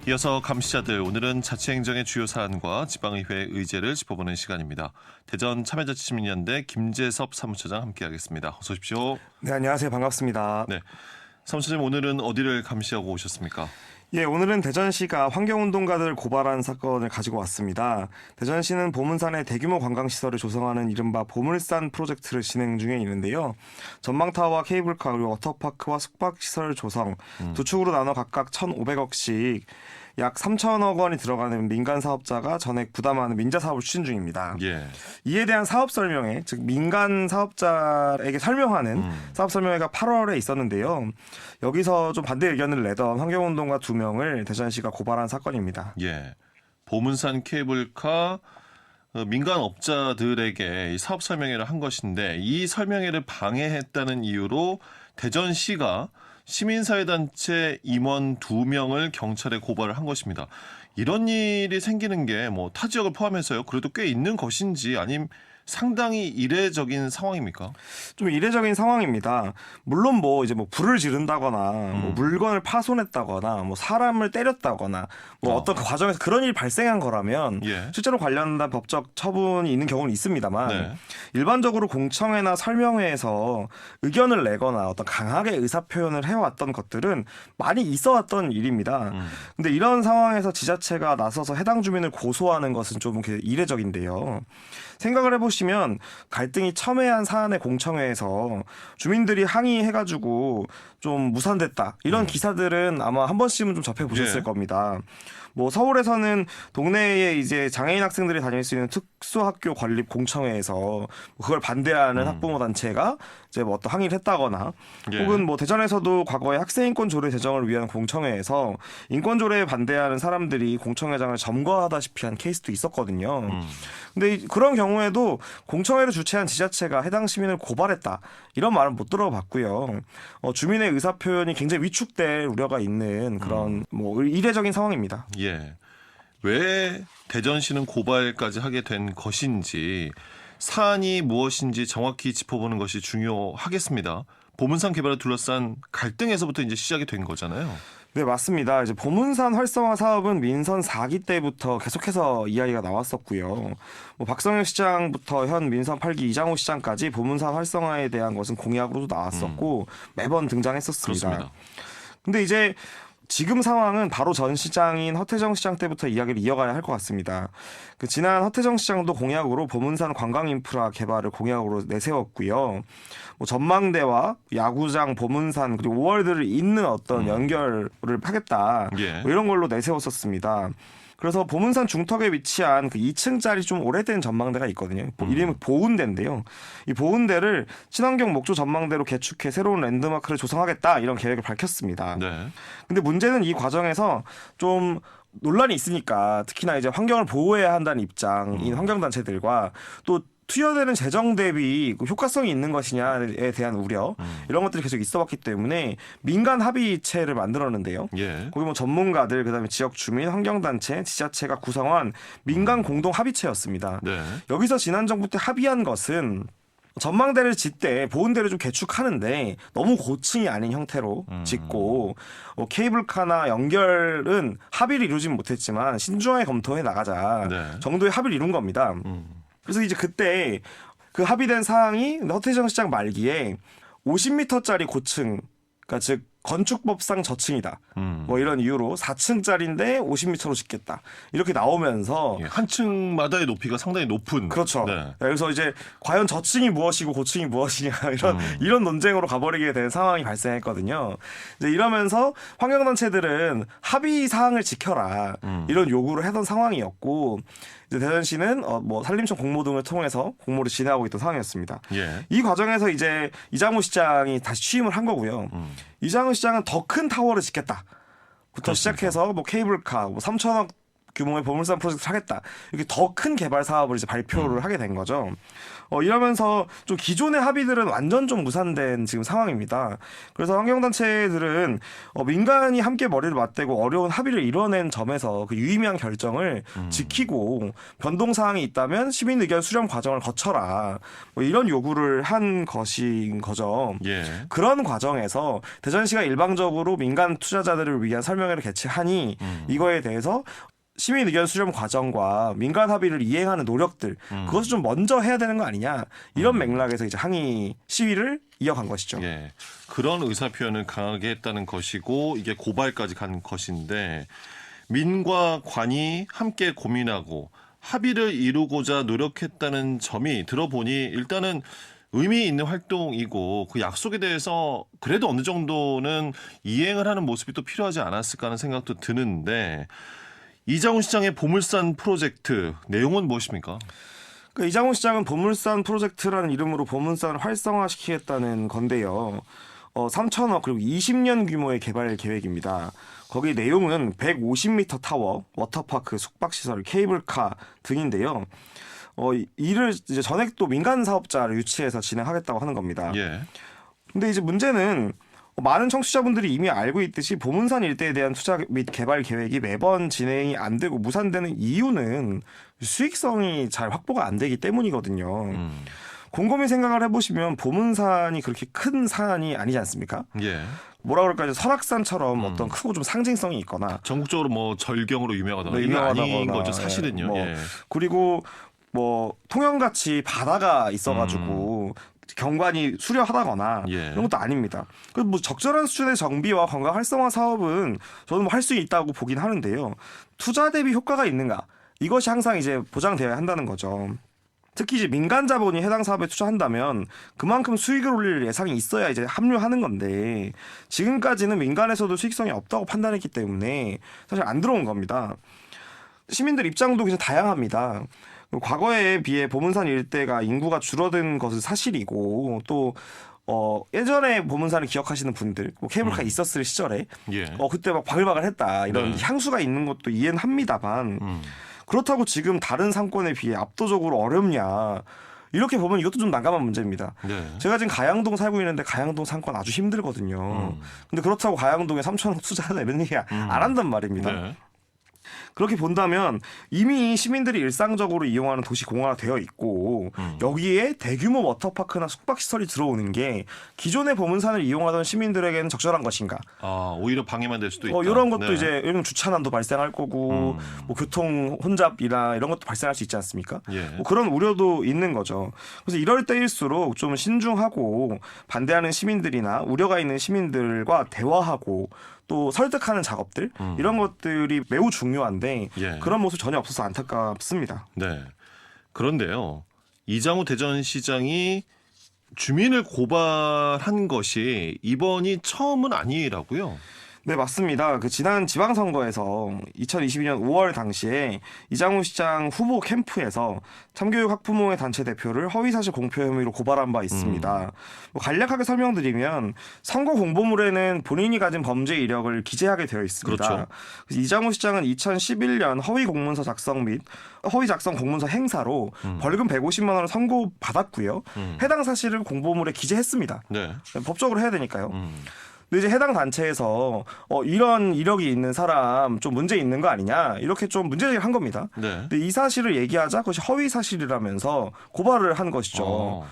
이어서 감시자들, 오늘은 자치행정의 주요 사안과 지방의회 의제를 짚어보는 시간입니다. 대전 참여자치시민연대 김재섭 사무처장 함께하겠습니다. 어서 오십시오. 네, 안녕하세요. 반갑습니다. 네, 사무처장님 오늘은 어디를 감시하고 오셨습니까? 예, 오늘은 대전시가 환경운동가들을 고발한 사건을 가지고 왔습니다. 대전시는 보문산에 대규모 관광시설을 조성하는 이른바 보물산 프로젝트를 진행 중에 있는데요. 전망타워와 케이블카 그리고 워터파크와 숙박시설 조성 두 축으로 나눠 각각 1,500억씩 약 3천억 원이 들어가는 민간 사업자가 전액 부담하는 민자 사업을 추진 중입니다. 예. 이에 대한 사업 설명회, 즉 민간 사업자에게 설명하는 사업 설명회가 8월에 있었는데요. 여기서 좀 반대 의견을 내던 환경운동가 2명을 대전시가 고발한 사건입니다. 예. 보문산 케이블카 민간 업자들에게 이 사업 설명회를 한 것인데 이 설명회를 방해했다는 이유로 대전시가 시민사회단체 임원 2명을 경찰에 고발을 한 것입니다. 이런 일이 생기는 게 뭐 타 지역을 포함해서요. 그래도 꽤 있는 것인지 아니면 상당히 이례적인 상황입니까? 좀 이례적인 상황입니다. 물론 뭐 이제 뭐 불을 지른다거나 뭐 물건을 파손했다거나 뭐 사람을 때렸다거나 뭐 어떤 과정에서 그런 일이 발생한 거라면 예. 실제로 관련된 법적 처분이 있는 경우는 있습니다만 네. 일반적으로 공청회나 설명회에서 의견을 내거나 어떤 강하게 의사 표현을 해왔던 것들은 많이 있어왔던 일입니다. 근데 이런 상황에서 지자체가 나서서 해당 주민을 고소하는 것은 좀 이례적인데요. 생각을 해보시면 갈등이 첨예한 사안의 공청회에서 주민들이 항의해가지고 좀 무산됐다 이런 기사들은 아마 한 번씩은 좀 접해보셨을 예. 겁니다. 뭐 서울에서는 동네에 이제 장애인 학생들이 다닐 수 있는 특수학교 건립 공청회에서 그걸 반대하는 학부모 단체가 이제 뭐 어떤 항의를 했다거나 예. 혹은 뭐 대전에서도 과거에 학생인권 조례 제정을 위한 공청회에서 인권 조례에 반대하는 사람들이 공청회장을 점거하다시피 한 케이스도 있었거든요. 근데 그런 경우에도 공청회를 주최한 지자체가 해당 시민을 고발했다 이런 말은 못 들어봤고요. 주민의 의사 표현이 굉장히 위축될 우려가 있는 그런 뭐 이례적인 상황입니다. 예. 왜 대전시는 고발까지 하게 된 것인지 사안이 무엇인지 정확히 짚어보는 것이 중요하겠습니다. 보문산 개발을 둘러싼 갈등에서부터 이제 시작이 된 거잖아요. 네, 맞습니다. 이제 보문산 활성화 사업은 민선 4기 때부터 계속해서 이야기가 나왔었고요. 뭐 박성일 시장부터 현 민선 8기 이장호 시장까지 보문산 활성화에 대한 것은 공약으로도 나왔었고 매번 등장했었습니다. 그렇습니다. 근데 이제 지금 상황은 바로 전 시장인 허태정 시장 때부터 이야기를 이어가야 할 것 같습니다. 지난 허태정 시장도 공약으로 보문산 관광 인프라 개발을 공약으로 내세웠고요. 뭐 전망대와 야구장, 보문산 그리고 5월들을 잇는 어떤 연결을 하겠다. 예. 뭐 이런 걸로 내세웠었습니다. 그래서 보문산 중턱에 위치한 그 2층짜리 좀 오래된 전망대가 있거든요. 이름이 보은대인데요. 이 보은대를 친환경 목조 전망대로 개축해 새로운 랜드마크를 조성하겠다 이런 계획을 밝혔습니다. 네. 근데 문제는 이 과정에서 좀 논란이 있으니까 특히나 이제 환경을 보호해야 한다는 입장인 환경단체들과 또 투여되는 재정 대비 효과성이 있는 것이냐에 대한 우려 이런 것들이 계속 있어왔기 때문에 민간 합의체를 만들었는데요. 예. 거기 뭐 전문가들 그다음에 지역 주민, 환경단체, 지자체가 구성한 민간 공동 합의체였습니다. 네. 여기서 지난 정부 때 합의한 것은 전망대를 짓되 보은대를 좀 개축하는데 너무 고층이 아닌 형태로 짓고 케이블카나 연결은 합의를 이루진 못했지만 신중하게 검토해 나가자 네. 정도의 합의를 이룬 겁니다. 그래서 이제 그때 그 합의된 사항이 허태정 시장 말기에 50m짜리 고층, 그러니까 즉 건축법상 저층이다. 뭐 이런 이유로 4층짜리인데 50m로 짓겠다. 이렇게 나오면서 예, 한 층마다의 높이가 상당히 높은. 그렇죠. 네. 그래서 이제 과연 저층이 무엇이고 고층이 무엇이냐 이런 논쟁으로 가버리게 된 상황이 발생했거든요. 이제 이러면서 환경단체들은 합의 사항을 지켜라 이런 요구를 하던 상황이었고 이제 대전시는 뭐 산림청 공모 등을 통해서 공모를 진행하고 있던 상황이었습니다. 예. 이 과정에서 이제 이장우 시장이 다시 취임을 한 거고요. 이장우 시장은 더 큰 타워를 짓겠다부터 그렇습니다. 시작해서 뭐 케이블카, 뭐 3천억 규모의 보물산 프로젝트를 하겠다. 이렇게 더 큰 개발 사업을 이제 발표를 하게 된 거죠. 이러면서 좀 기존의 합의들은 완전 좀 무산된 지금 상황입니다. 그래서 환경단체들은 민간이 함께 머리를 맞대고 어려운 합의를 이뤄낸 점에서 그 유의미한 결정을 지키고 변동사항이 있다면 시민 의견 수렴 과정을 거쳐라. 뭐 이런 요구를 한 것인 거죠. 예. 그런 과정에서 대전시가 일방적으로 민간 투자자들을 위한 설명회를 개최하니 이거에 대해서 시민 의견 수렴 과정과 민간 합의를 이행하는 노력들 그것을 좀 먼저 해야 되는 거 아니냐 이런 맥락에서 이제 항의 시위를 이어간 것이죠. 예. 그런 의사 표현을 강하게 했다는 것이고 이게 고발까지 간 것인데 민과 관이 함께 고민하고 합의를 이루고자 노력했다는 점이 들어보니 일단은 의미 있는 활동이고 그 약속에 대해서 그래도 어느 정도는 이행을 하는 모습이 또 필요하지 않았을까 하는 생각도 드는데 이장우 시장의 보물산 프로젝트 내용은 무엇입니까? 이장우 시장은 보물산 프로젝트라는 이름으로 보물산을 활성화시키겠다는 건데요. 3천억 그리고 20년 규모의 개발 계획입니다. 거기 내용은 150m 타워, 워터파크, 숙박시설, 케이블카 등인데요. 이를 이제 전액 또 민간 사업자를 유치해서 진행하겠다고 하는 겁니다. 예. 근데 이제 문제는 많은 청취자분들이 이미 알고 있듯이 보문산 일대에 대한 투자 및 개발 계획이 매번 진행이 안 되고 무산되는 이유는 수익성이 잘 확보가 안 되기 때문이거든요. 곰곰이 생각을 해보시면 보문산이 그렇게 큰 산이 아니지 않습니까? 예. 뭐라 그럴까요? 설악산처럼 어떤 크고 좀 상징성이 있거나 전국적으로 뭐 절경으로 유명하다거나 네, 이게 아닌 유명하다거나, 거죠 사실은요. 뭐 예. 그리고 뭐 통영같이 바다가 있어가지고 경관이 수려하다거나 예. 이런 것도 아닙니다. 그 뭐 적절한 수준의 정비와 관광 활성화 사업은 저는 뭐 할 수 있다고 보긴 하는데요. 투자 대비 효과가 있는가? 이것이 항상 이제 보장되어야 한다는 거죠. 특히 이제 민간 자본이 해당 사업에 투자한다면 그만큼 수익을 올릴 예상이 있어야 이제 합류하는 건데 지금까지는 민간에서도 수익성이 없다고 판단했기 때문에 사실 안 들어온 겁니다. 시민들 입장도 굉장히 다양합니다. 과거에 비해 보문산 일대가 인구가 줄어든 것은 사실이고 또 예전에 보문산을 기억하시는 분들 뭐 케이블카 있었을 시절에 예. 그때 막 바글바글했다 이런 네. 향수가 있는 것도 이해는 합니다만 그렇다고 지금 다른 상권에 비해 압도적으로 어렵냐 이렇게 보면 이것도 좀 난감한 문제입니다. 네. 제가 지금 가양동 살고 있는데 가양동 상권 아주 힘들거든요. 근데 그렇다고 가양동에 3천억 투자하자 이런 얘기 안 한단 말입니다. 네. 그렇게 본다면 이미 시민들이 일상적으로 이용하는 도시 공원화 되어 있고 여기에 대규모 워터파크나 숙박시설이 들어오는 게 기존의 보문산을 이용하던 시민들에게는 적절한 것인가? 오히려 방해만 될 수도 있다. 이런 것도 네. 이제 이런 주차난도 발생할 거고 뭐 교통 혼잡이나 이런 것도 발생할 수 있지 않습니까? 예. 뭐 그런 우려도 있는 거죠. 그래서 이럴 때일수록 좀 신중하고 반대하는 시민들이나 우려가 있는 시민들과 대화하고 또 설득하는 작업들 이런 것들이 매우 중요한데 예. 그런 모습 전혀 없어서 안타깝습니다. 네. 그런데요. 이장우 대전시장이 주민을 고발한 것이 이번이 처음은 아니라고요. 네, 맞습니다. 그 지난 지방선거에서 2022년 5월 당시에 이장우 시장 후보 캠프에서 참교육 학부모회 단체 대표를 허위사실 공표 혐의로 고발한 바 있습니다. 뭐 간략하게 설명드리면 선거 공보물에는 본인이 가진 범죄 이력을 기재하게 되어 있습니다. 그렇죠. 그래서 이장우 시장은 2011년 허위 공문서 작성 및 허위 작성 공문서 행사로 벌금 150만 원을 선고받았고요. 해당 사실을 공보물에 기재했습니다. 네. 법적으로 해야 되니까요. 근데 이제 해당 단체에서 이런 이력이 있는 사람 좀 문제 있는 거 아니냐 이렇게 좀 문제제기를 한 겁니다. 네. 근데 이 사실을 얘기하자 그것이 허위 사실이라면서 고발을 한 것이죠.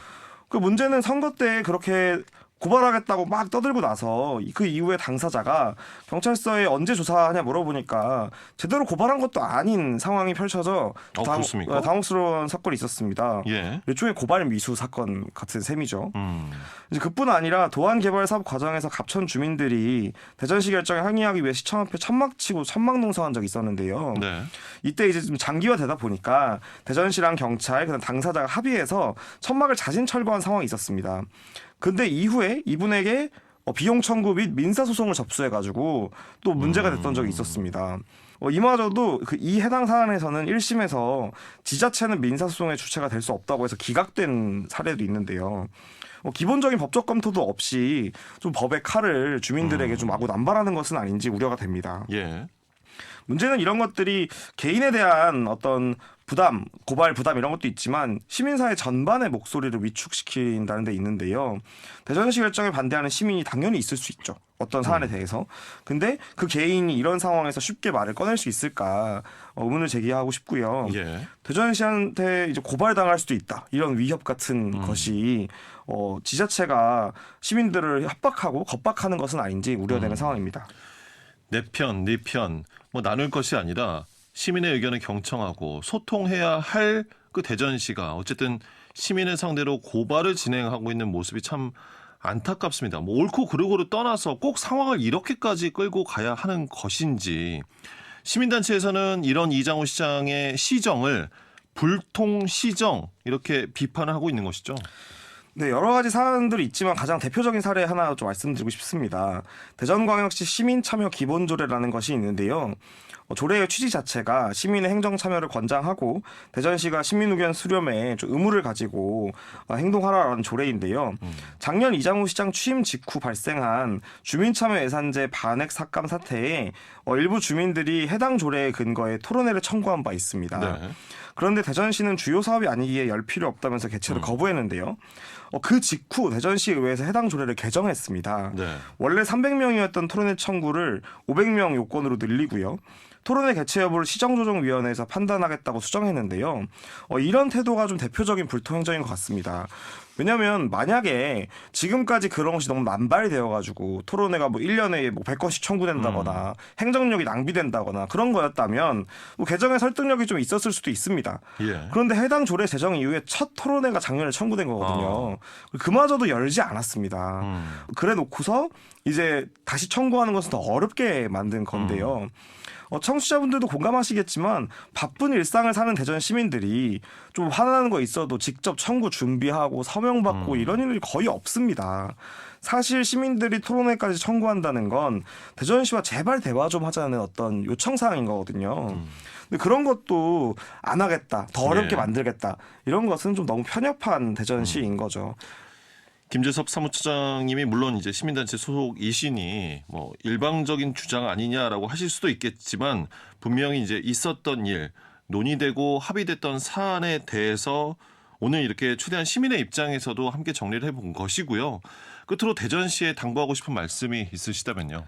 그 문제는 선거 때 그렇게 고발하겠다고 막 떠들고 나서 그 이후에 당사자가 경찰서에 언제 조사하냐 물어보니까 제대로 고발한 것도 아닌 상황이 펼쳐져 그렇습니까? 당혹스러운 사건이 있었습니다. 예. 일종의 고발 미수 사건 같은 셈이죠. 이제 그뿐 아니라 도안 개발 사업 과정에서 갑천 주민들이 대전시 결정에 항의하기 위해 시청 앞에 천막 치고 천막 농성한 적이 있었는데요. 네. 이때 이제 좀 장기화되다 보니까 대전시랑 경찰 그다음 당사자가 합의해서 천막을 자진 철거한 상황이 있었습니다. 근데 이후에 이분에게 비용 청구 및 민사소송을 접수해가지고 또 문제가 됐던 적이 있었습니다. 이마저도 이 해당 사안에서는 1심에서 지자체는 민사소송의 주체가 될 수 없다고 해서 기각된 사례도 있는데요. 기본적인 법적 검토도 없이 좀 법의 칼을 주민들에게 좀 마구 남발하는 것은 아닌지 우려가 됩니다. 예. 문제는 이런 것들이 개인에 대한 어떤 부담, 고발 부담 이런 것도 있지만 시민사회 전반의 목소리를 위축시킨다는 데 있는데요. 대전시 결정에 반대하는 시민이 당연히 있을 수 있죠. 어떤 사안에 대해서. 근데 그 개인이 이런 상황에서 쉽게 말을 꺼낼 수 있을까 의문을 제기하고 싶고요. 예. 대전시한테 이제 고발당할 수도 있다. 이런 위협 같은 것이 지자체가 시민들을 협박하고 겁박하는 것은 아닌지 우려되는 상황입니다. 내 편, 네 편, 뭐 나눌 것이 아니라 시민의 의견을 경청하고 소통해야 할 그 대전시가 어쨌든 시민을 상대로 고발을 진행하고 있는 모습이 참 안타깝습니다. 뭐 옳고 그르고를 떠나서 꼭 상황을 이렇게까지 끌고 가야 하는 것인지 시민단체에서는 이런 이장우 시장의 시정을 불통시정 이렇게 비판을 하고 있는 것이죠. 네, 여러 가지 사안들이 있지만 가장 대표적인 사례 하나 좀 말씀드리고 싶습니다. 대전광역시 시민참여 기본조례라는 것이 있는데요. 조례의 취지 자체가 시민의 행정 참여를 권장하고 대전시가 시민 의견 수렴에 좀 의무를 가지고 행동하라는 조례인데요. 작년 이장우 시장 취임 직후 발생한 주민참여 예산제 반액 삭감 사태에 일부 주민들이 해당 조례에 근거해 토론회를 청구한 바 있습니다. 네. 그런데 대전시는 주요 사업이 아니기에 열 필요 없다면서 개최를 거부했는데요. 그 직후 대전시 의회에서 해당 조례를 개정했습니다. 네. 원래 300명이었던 토론회 청구를 500명 요건으로 늘리고요. 토론회 개최 여부를 시정조정위원회에서 판단하겠다고 수정했는데요. 이런 태도가 좀 대표적인 불통행정인 것 같습니다. 왜냐하면 만약에 지금까지 그런 것이 너무 남발되어가지고 토론회가 뭐 1년에 뭐 100건씩 청구된다거나 행정력이 낭비된다거나 그런 거였다면 뭐 개정의 설득력이 좀 있었을 수도 있습니다. 예. 그런데 해당 조례 제정 이후에 첫 토론회가 작년에 청구된 거거든요. 그마저도 열지 않았습니다. 그래 놓고서 이제 다시 청구하는 것은 더 어렵게 만든 건데요. 청취자분들도 공감하시겠지만 바쁜 일상을 사는 대전 시민들이 좀 화나는 거 있어도 직접 청구 준비하고 서명 받고 이런 일이 거의 없습니다. 사실 시민들이 토론회까지 청구한다는 건 대전시와 제발 대화 좀 하자는 어떤 요청사항인 거거든요. 근데 그런 것도 안 하겠다, 더 어렵게 네. 만들겠다 이런 것은 좀 너무 편협한 대전시인 거죠. 김재섭 사무처장님이 물론 이제 시민단체 소속이시니 뭐 일방적인 주장 아니냐라고 하실 수도 있겠지만 분명히 이제 있었던 일, 논의되고 합의됐던 사안에 대해서 오늘 이렇게 초대한 시민의 입장에서도 함께 정리를 해본 것이고요. 끝으로 대전시에 당부하고 싶은 말씀이 있으시다면요.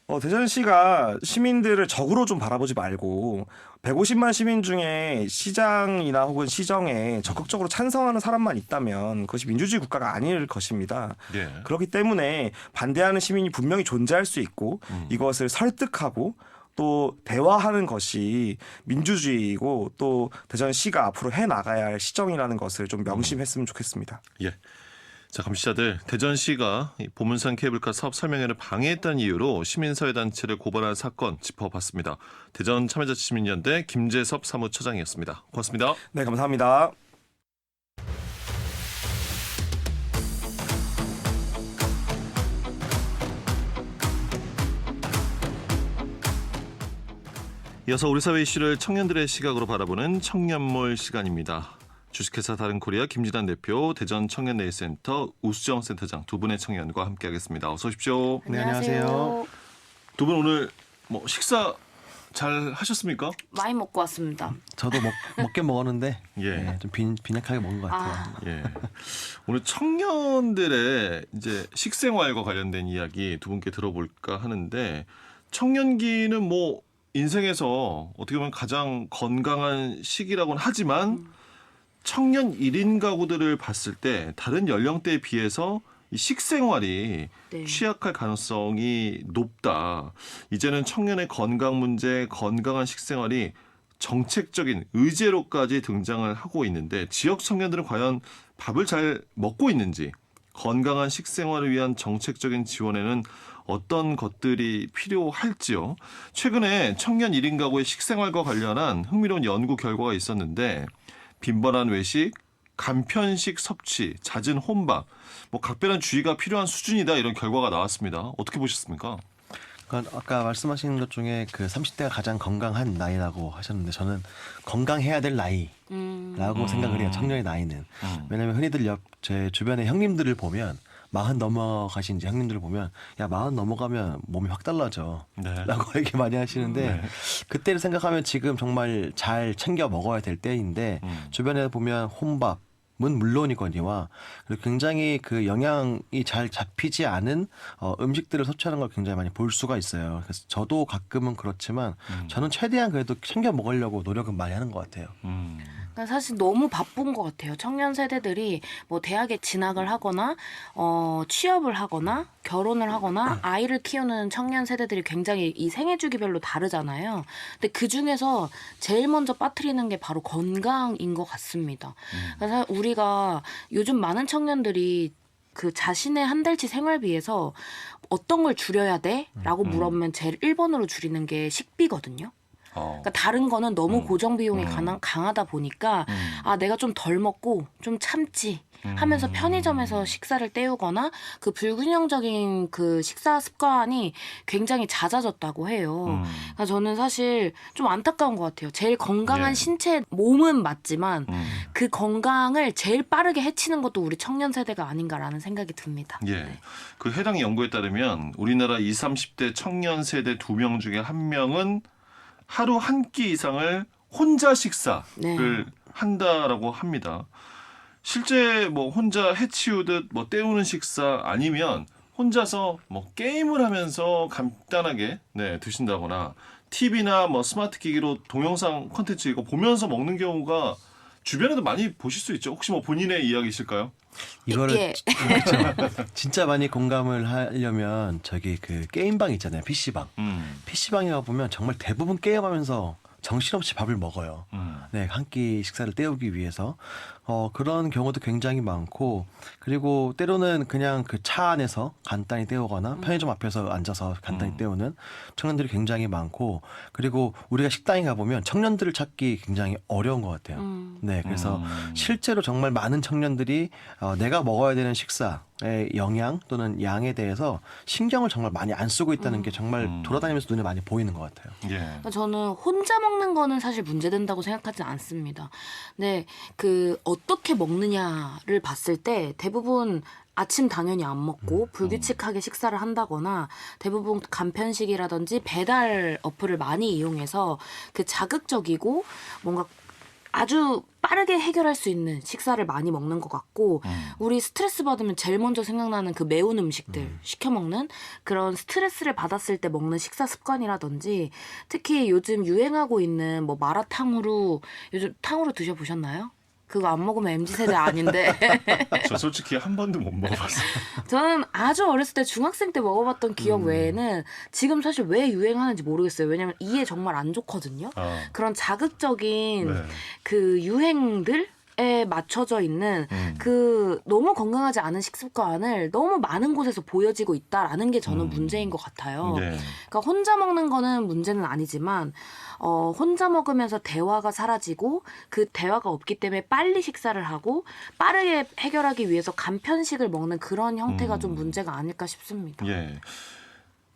대전시가 시민들을 적으로 좀 바라보지 말고 150만 시민 중에 시장이나 혹은 시정에 적극적으로 찬성하는 사람만 있다면 그것이 민주주의 국가가 아닐 것입니다. 예. 그렇기 때문에 반대하는 시민이 분명히 존재할 수 있고 이것을 설득하고 또 대화하는 것이 민주주의이고 또 대전시가 앞으로 해나가야 할 시정이라는 것을 좀 명심했으면 좋겠습니다. 예. 자, 감시자들, 대전시가 이 보문산 케이블카 사업 설명회를 방해했다는 이유로 시민사회단체를 고발한 사건 짚어봤습니다. 대전 참여자치민연대 김재섭 사무처장이었습니다. 고맙습니다. 네, 감사합니다. 이어서 우리 사회 이슈를 청년들의 시각으로 바라보는 청년몰 시간입니다. 주식회사 다른코리아 김진환 대표, 대전 청년내일센터 우수정 센터장 두 분의 청년과 함께하겠습니다. 어서 오십시오. 네, 안녕하세요. 두 분 오늘 뭐 식사 잘 하셨습니까? 많이 먹고 왔습니다. 저도 먹긴 먹었는데 예. 좀 빈약하게 먹은 것 같아요. 예. 오늘 청년들의 이제 식생활과 관련된 이야기 두 분께 들어볼까 하는데, 청년기는 뭐 인생에서 어떻게 보면 가장 건강한 시기라고는 하지만 청년 1인 가구들을 봤을 때 다른 연령대에 비해서 이 식생활이 네. 취약할 가능성이 높다. 이제는 청년의 건강 문제, 건강한 식생활이 정책적인 의제로까지 등장을 하고 있는데, 지역 청년들은 과연 밥을 잘 먹고 있는지, 건강한 식생활을 위한 정책적인 지원에는 어떤 것들이 필요할지요. 최근에 청년 1인 가구의 식생활과 관련한 흥미로운 연구 결과가 있었는데, 빈번한 외식, 간편식 섭취, 잦은 혼밥, 뭐 각별한 주의가 필요한 수준이다, 이런 결과가 나왔습니다. 어떻게 보셨습니까? 그러니까 아까 말씀하신 것 중에 그 30대가 가장 건강한 나이라고 하셨는데, 저는 건강해야 될 나이라고 생각을 해요. 청년의 나이는. 왜냐하면 흔히들 제 주변의 형님들을 보면 40 넘어가신 이제 형님들을 보면, 야 40 넘어가면 몸이 확 달라져 라고 얘기 많이 하시는데, 그때를 생각하면 지금 정말 잘 챙겨 먹어야 될 때인데, 주변에 보면 혼밥은 물론이거니와 그리고 굉장히 그 영양이 잘 잡히지 않은 음식들을 섭취하는 걸 굉장히 많이 볼 수가 있어요. 그래서 저도 가끔은 그렇지만 저는 최대한 그래도 챙겨 먹으려고 노력은 많이 하는 것 같아요. 그러니까 사실 너무 바쁜 것 같아요. 청년 세대들이 뭐 대학에 진학을 하거나 취업을 하거나 결혼을 하거나 아이를 키우는 청년 세대들이 굉장히 이 생애 주기별로 다르잖아요. 근데 그 중에서 제일 먼저 빠뜨리는 게 바로 건강인 것 같습니다. 그래서 우리가 요즘 많은 청년들이 그 자신의 한 달치 생활비에서 어떤 걸 줄여야 돼? 라고 물어보면 제일 1번으로 줄이는 게 식비거든요. 그러니까 다른 거는 너무 고정 비용이 강하다 보니까 아 내가 좀 덜 먹고 좀 참지 하면서 편의점에서 식사를 때우거나 그 불균형적인 그 식사 습관이 굉장히 잦아졌다고 해요. 그러니까 저는 사실 좀 안타까운 것 같아요. 제일 건강한 신체 몸은 맞지만 그 건강을 제일 빠르게 해치는 것도 우리 청년 세대가 아닌가라는 생각이 듭니다. 예. 네. 그 해당 연구에 따르면 우리나라 20, 30대 청년 세대 2명 중에 1명은 하루 한 끼 이상을 혼자 식사를 한다라고 합니다. 실제 뭐 혼자 해치우듯 뭐 때우는 식사 아니면 혼자서 뭐 게임을 하면서 간단하게 드신다거나 TV나 뭐 스마트 기기로 동영상 콘텐츠 이거 보면서 먹는 경우가 주변에도 많이 보실 수 있죠. 혹시 뭐 본인의 이야기이실까요? 이거를 그렇죠. 진짜 많이 공감을 하려면 저기 그 게임방 있잖아요. PC방. PC방에 가보면 정말 대부분 게임하면서 정신없이 밥을 먹어요. 네, 한 끼 식사를 때우기 위해서. 그런 경우도 굉장히 많고, 그리고 때로는 그냥 그 차 안에서 간단히 때우거나 편의점 앞에서 앉아서 간단히 때우는 청년들이 굉장히 많고, 그리고 우리가 식당에 가보면 청년들을 찾기 굉장히 어려운 것 같아요. 네, 그래서 실제로 정말 많은 청년들이 내가 먹어야 되는 식사의 영양 또는 양에 대해서 신경을 정말 많이 안 쓰고 있다는 게 정말 돌아다니면서 눈에 많이 보이는 것 같아요. 그러니까 저는 혼자 먹는 거는 사실 문제된다고 생각하지 않습니다. 근데 그 어떻게 먹느냐를 봤을 때 대부분 아침 당연히 안 먹고 불규칙하게 식사를 한다거나 대부분 간편식이라든지 배달 어플을 많이 이용해서 그 자극적이고 뭔가 아주 빠르게 해결할 수 있는 식사를 많이 먹는 것 같고 우리 스트레스 받으면 제일 먼저 생각나는 그 매운 음식들 시켜 먹는 그런 스트레스를 받았을 때 먹는 식사 습관이라든지 특히 요즘 유행하고 있는 뭐 마라탕으로 요즘 탕후루 드셔보셨나요? 그거 안 먹으면 MZ세대 아닌데 저 솔직히 한 번도 못 먹어봤어요. 저는 아주 어렸을 때 중학생 때 먹어봤던 기억 외에는 지금 사실 왜 유행하는지 모르겠어요. 왜냐면 이에 정말 안 좋거든요. 그런 자극적인 네. 그 유행들 에 맞춰져 있는 그 너무 건강하지 않은 식습관을 너무 많은 곳에서 보여지고 있다라는 게 저는 문제인 것 같아요. 네. 그러니까 혼자 먹는 거는 문제는 아니지만 혼자 먹으면서 대화가 사라지고 그 대화가 없기 때문에 빨리 식사를 하고 빠르게 해결하기 위해서 간편식을 먹는 그런 형태가 좀 문제가 아닐까 싶습니다. 예.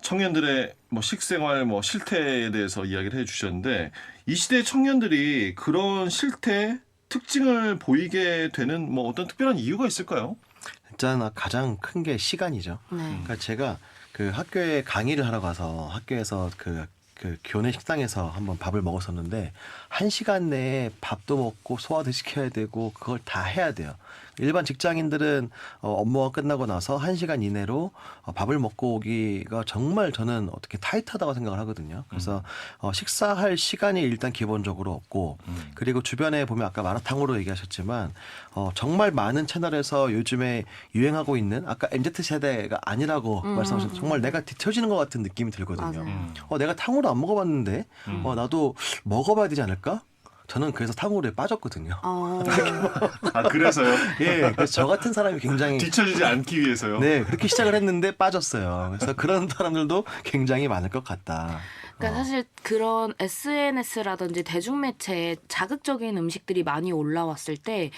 청년들의 뭐 식생활 뭐 실태에 대해서 이야기를 해주셨는데 이 시대의 청년들이 그런 실태 특징을 보이게 되는 뭐 어떤 특별한 이유가 있을까요? 일단 가장 큰 게 시간이죠. 그러니까 제가 그 학교에 강의를 하러 가서 학교에서 그 교내 식당에서 한번 밥을 먹었었는데 1시간 내에 밥도 먹고 소화도 시켜야 되고 그걸 다 해야 돼요. 일반 직장인들은 업무가 끝나고 나서 1시간 이내로 밥을 먹고 오기가 정말 저는 어떻게 타이트하다고 생각을 하거든요. 그래서 식사할 시간이 일단 기본적으로 없고 그리고 주변에 보면 아까 마라탕으로 얘기하셨지만 정말 많은 채널에서 요즘에 유행하고 있는 아까 MZ세대가 아니라고 말씀하셨죠. 정말 내가 뒤처지는 것 같은 느낌이 들거든요. 내가 탕후루 안 먹어봤는데 나도 먹어봐야 되지 않을까? 저는 그래서 탕후루에 빠졌거든요. 아 그래서요? 예, 그래서 저 같은 사람이 굉장히 뒤처지지 않기 위해서요. 네, 그렇게 시작을 했는데 빠졌어요. 그래서 그런 사람들도 굉장히 많을 것 같다. 그러니까 사실 그런 SNS라든지 대중매체에 자극적인 음식들이 많이 올라왔을 때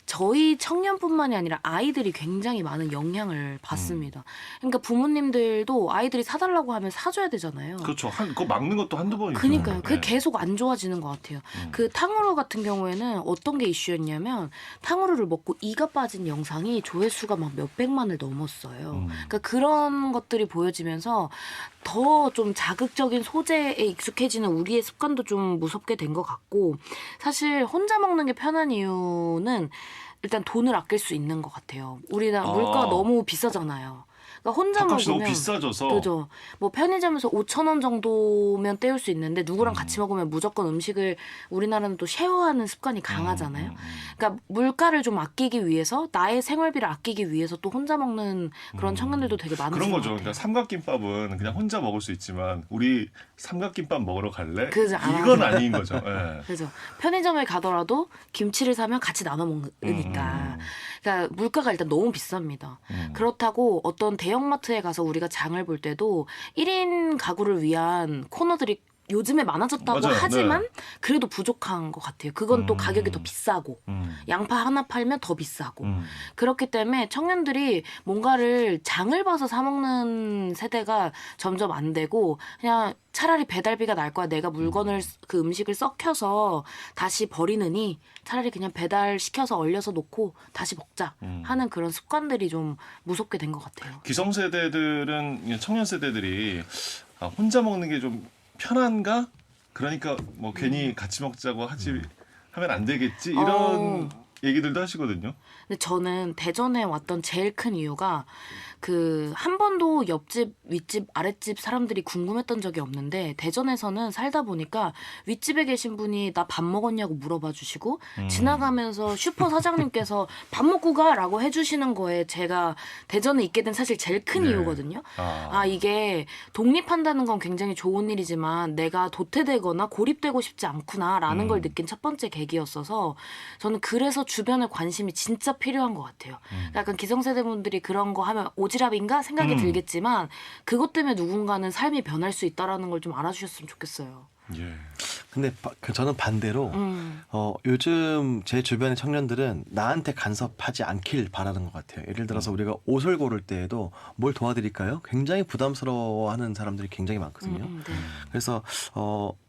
저희 청년뿐만이 아니라 아이들이 굉장히 많은 영향을 받습니다. 그러니까 부모님들도 아이들이 사달라고 하면 사줘야 되잖아요. 그렇죠. 그거 막는 것도 한두 번이죠. 그러니까요. 그게 네. 계속 안 좋아지는 것 같아요. 그 탕후루 같은 경우에는 어떤 게 이슈였냐면 탕후루를 먹고 이가 빠진 영상이 조회수가 막 몇백만을 넘었어요. 그러니까 그런 것들이 보여지면서 더 좀 자극적인 소재에 익숙해지는 우리의 습관도 좀 무섭게 된 것 같고 사실 혼자 먹는 게 편한 이유는 일단 돈을 아낄 수 있는 것 같아요. 우리나라 물가가 너무 비싸잖아요. 그러니까 혼자 밥값이 먹으면 너무 비싸져서. 그죠. 뭐 편의점에서 5,000원 정도면 때울 수 있는데 누구랑 같이 먹으면 무조건 음식을 우리나라는 또 쉐어하는 습관이 강하잖아요. 그러니까 물가를 좀 아끼기 위해서 나의 생활비를 아끼기 위해서 또 혼자 먹는 그런 청년들도 되게 많은 그런 것 거죠. 같아요. 그러니까 삼각김밥은 그냥 혼자 먹을 수 있지만 우리 삼각김밥 먹으러 갈래? 그죠. 이건 아닌 거죠. 예. 그래서 편의점에 가더라도 김치를 사면 같이 나눠 먹으니까. 그러니까 물가가 일단 너무 비쌉니다. 그렇다고 어떤 대형마트에 가서 우리가 장을 볼 때도 1인 가구를 위한 코너들이 요즘에 많아졌다고 맞아요. 하지만 네. 그래도 부족한 것 같아요. 그건 또 가격이 더 비싸고 양파 하나 팔면 더 비싸고 그렇기 때문에 청년들이 뭔가를 장을 봐서 사 먹는 세대가 점점 안 되고 그냥 차라리 배달비가 날 거야. 내가 물건을 그 음식을 썩혀서 다시 버리느니 차라리 그냥 배달시켜서 얼려서 놓고 다시 먹자 하는 그런 습관들이 좀 무섭게 된 것 같아요. 기성세대들은 청년 세대들이 혼자 먹는 게 좀 편한가? 그러니까 뭐 괜히 같이 먹자고 하면 안 되겠지 이런 얘기들도 하시거든요. 근데 저는 대전에 왔던 제일 큰 이유가 그 한 번도 옆집, 윗집, 아랫집 사람들이 궁금했던 적이 없는데 대전에서는 살다 보니까 윗집에 계신 분이 나 밥 먹었냐고 물어봐 주시고 지나가면서 슈퍼 사장님께서 밥 먹고 가라고 해주시는 거에 제가 대전에 있게 된 사실 제일 큰 네. 이유거든요. 이게 독립한다는 건 굉장히 좋은 일이지만 내가 도태되거나 고립되고 싶지 않구나라는 걸 느낀 첫 번째 계기였어서 저는 그래서 주변에 관심이 진짜 필요한 것 같아요. 약간 기성세대분들이 그런 거 하면 오지랖인가 생각이 들겠지만 그것 때문에 누군가는 삶이 변할 수 있다라는 걸 좀 알아주셨으면 좋겠어요. 예. 근데 저는 반대로 요즘 제 주변의 청년들은 나한테 간섭하지 않길 바라는 것 같아요. 예를 들어서 우리가 옷을 고를 때에도 뭘 도와드릴까요? 굉장히 부담스러워하는 사람들이 굉장히 많거든요. 네. 그래서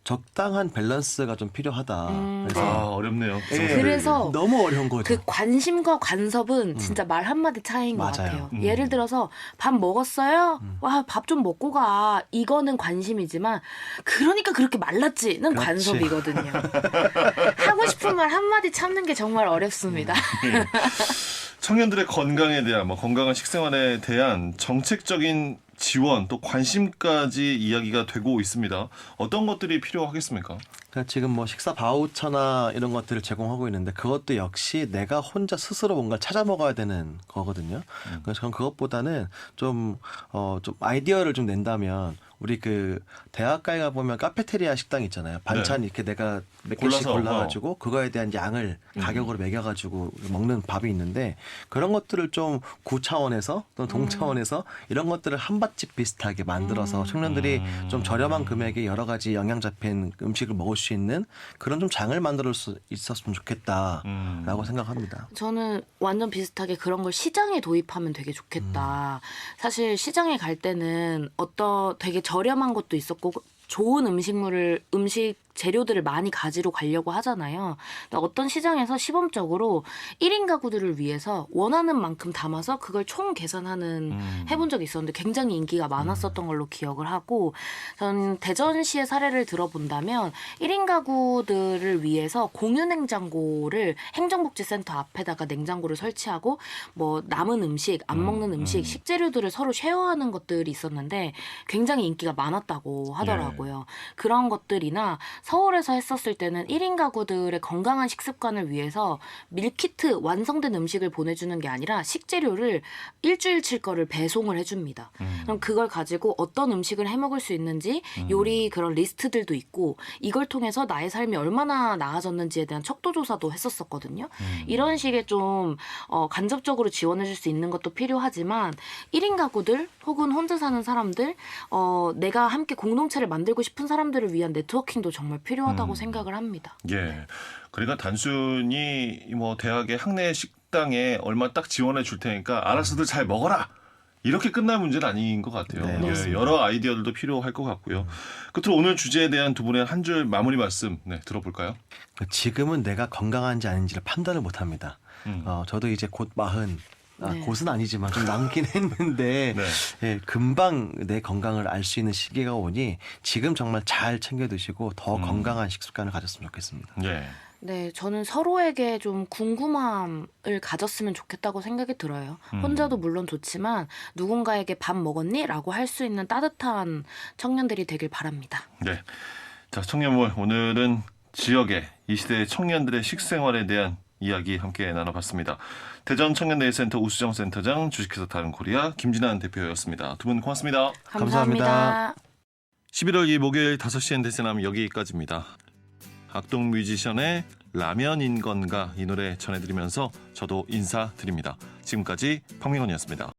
적당한 밸런스가 좀 필요하다. 그래서 어렵네요. 예, 그래서 너무 어려운 거죠. 그 관심과 간섭은 진짜 말 한마디 차이인 것 맞아요. 같아요. 예를 들어서 밥 먹었어요? 와, 밥 좀 먹고 가. 이거는 관심이지만 그러니까 그렇게 말랐지는 그렇지. 관섭이거든요. 하고 싶은 말 한마디 참는 게 정말 어렵습니다. 청년들의 건강에 대한 건강한 식생활에 대한 정책적인 지원 또 관심까지 이야기가 되고 있습니다. 어떤 것들이 필요하겠습니까? 그러니까 지금 뭐 식사 바우처나 이런 것들을 제공하고 있는데 그것도 역시 내가 혼자 스스로 뭔가 찾아 먹어야 되는 거거든요. 그래서 저는 그것보다는 좀 아이디어를 좀 낸다면 우리 그 대학가에 가 보면 카페테리아 식당 있잖아요. 반찬 이렇게 내가 몇 개씩 골라서, 골라가지고 그거에 대한 양을 가격으로 매겨가지고 먹는 밥이 있는데 그런 것들을 좀 구 차원에서 또는 동 차원에서 이런 것들을 한밭집 비슷하게 만들어서 청년들이 좀 저렴한 금액에 여러 가지 영양 잡힌 음식을 먹을 수 있는 그런 좀 장을 만들 수 있었으면 좋겠다라고 생각합니다. 저는 완전 비슷하게 그런 걸 시장에 도입하면 되게 좋겠다. 사실 시장에 갈 때는 되게 저렴한 것도 있었고 좋은 음식 재료들을 많이 가지러 가려고 하잖아요. 근데 어떤 시장에서 시범적으로 1인 가구들을 위해서 원하는 만큼 담아서 그걸 총 계산하는 해본 적이 있었는데 굉장히 인기가 많았었던 걸로 기억을 하고 전 대전시의 사례를 들어본다면 1인 가구들을 위해서 공유 냉장고를 행정복지센터 앞에다가 냉장고를 설치하고 뭐 남은 음식, 안 먹는 음식, 식재료들을 서로 쉐어하는 것들이 있었는데 굉장히 인기가 많았다고 하더라고요. 그런 것들이나 서울에서 했었을 때는 1인 가구들의 건강한 식습관을 위해서 밀키트 완성된 음식을 보내주는 게 아니라 식재료를 일주일치 거를 배송을 해줍니다. 그럼 그걸 가지고 어떤 음식을 해먹을 수 있는지 요리 그런 리스트들도 있고 이걸 통해서 나의 삶이 얼마나 나아졌는지에 대한 척도조사도 했었거든요. 이런 식의 좀 간접적으로 지원해줄 수 있는 것도 필요하지만 1인 가구들 혹은 혼자 사는 사람들 내가 함께 공동체를 만들고 싶은 사람들을 위한 네트워킹도 정말 필요하다고 생각을 합니다. 예. 그러니까 단순히 뭐 대학의 학내 식당에 얼마 딱 지원해 줄 테니까 알아서들 잘 먹어라. 이렇게 끝날 문제는 아닌 것 같아요. 네, 예, 여러 아이디어들도 필요할 것 같고요. 끝으로 오늘 주제에 대한 두 분의 한 줄 마무리 말씀 들어볼까요? 지금은 내가 건강한지 아닌지를 판단을 못합니다. 저도 이제 곧 40. 네. 곧은 아니지만 좀 남긴 했는데 네. 예, 금방 내 건강을 알 수 있는 시기가 오니 지금 정말 잘 챙겨 드시고 더 건강한 식습관을 가졌으면 좋겠습니다. 예. 네, 저는 서로에게 좀 궁금함을 가졌으면 좋겠다고 생각이 들어요. 혼자도 물론 좋지만 누군가에게 밥 먹었니? 라고 할 수 있는 따뜻한 청년들이 되길 바랍니다. 네. 자, 청년몰 오늘은 지역의 이 시대의 청년들의 식생활에 대한 이야기 함께 나눠봤습니다. 대전 청년대회센터 우수정 센터장, 주식회사 다른코리아 김진환 대표였습니다. 두 분 고맙습니다. 감사합니다. 11월 2일 목요일 5시엔 대세남 여기까지입니다. 악동 뮤지션의 라면인 건가 이 노래 전해드리면서 저도 인사드립니다. 지금까지 박민원이었습니다.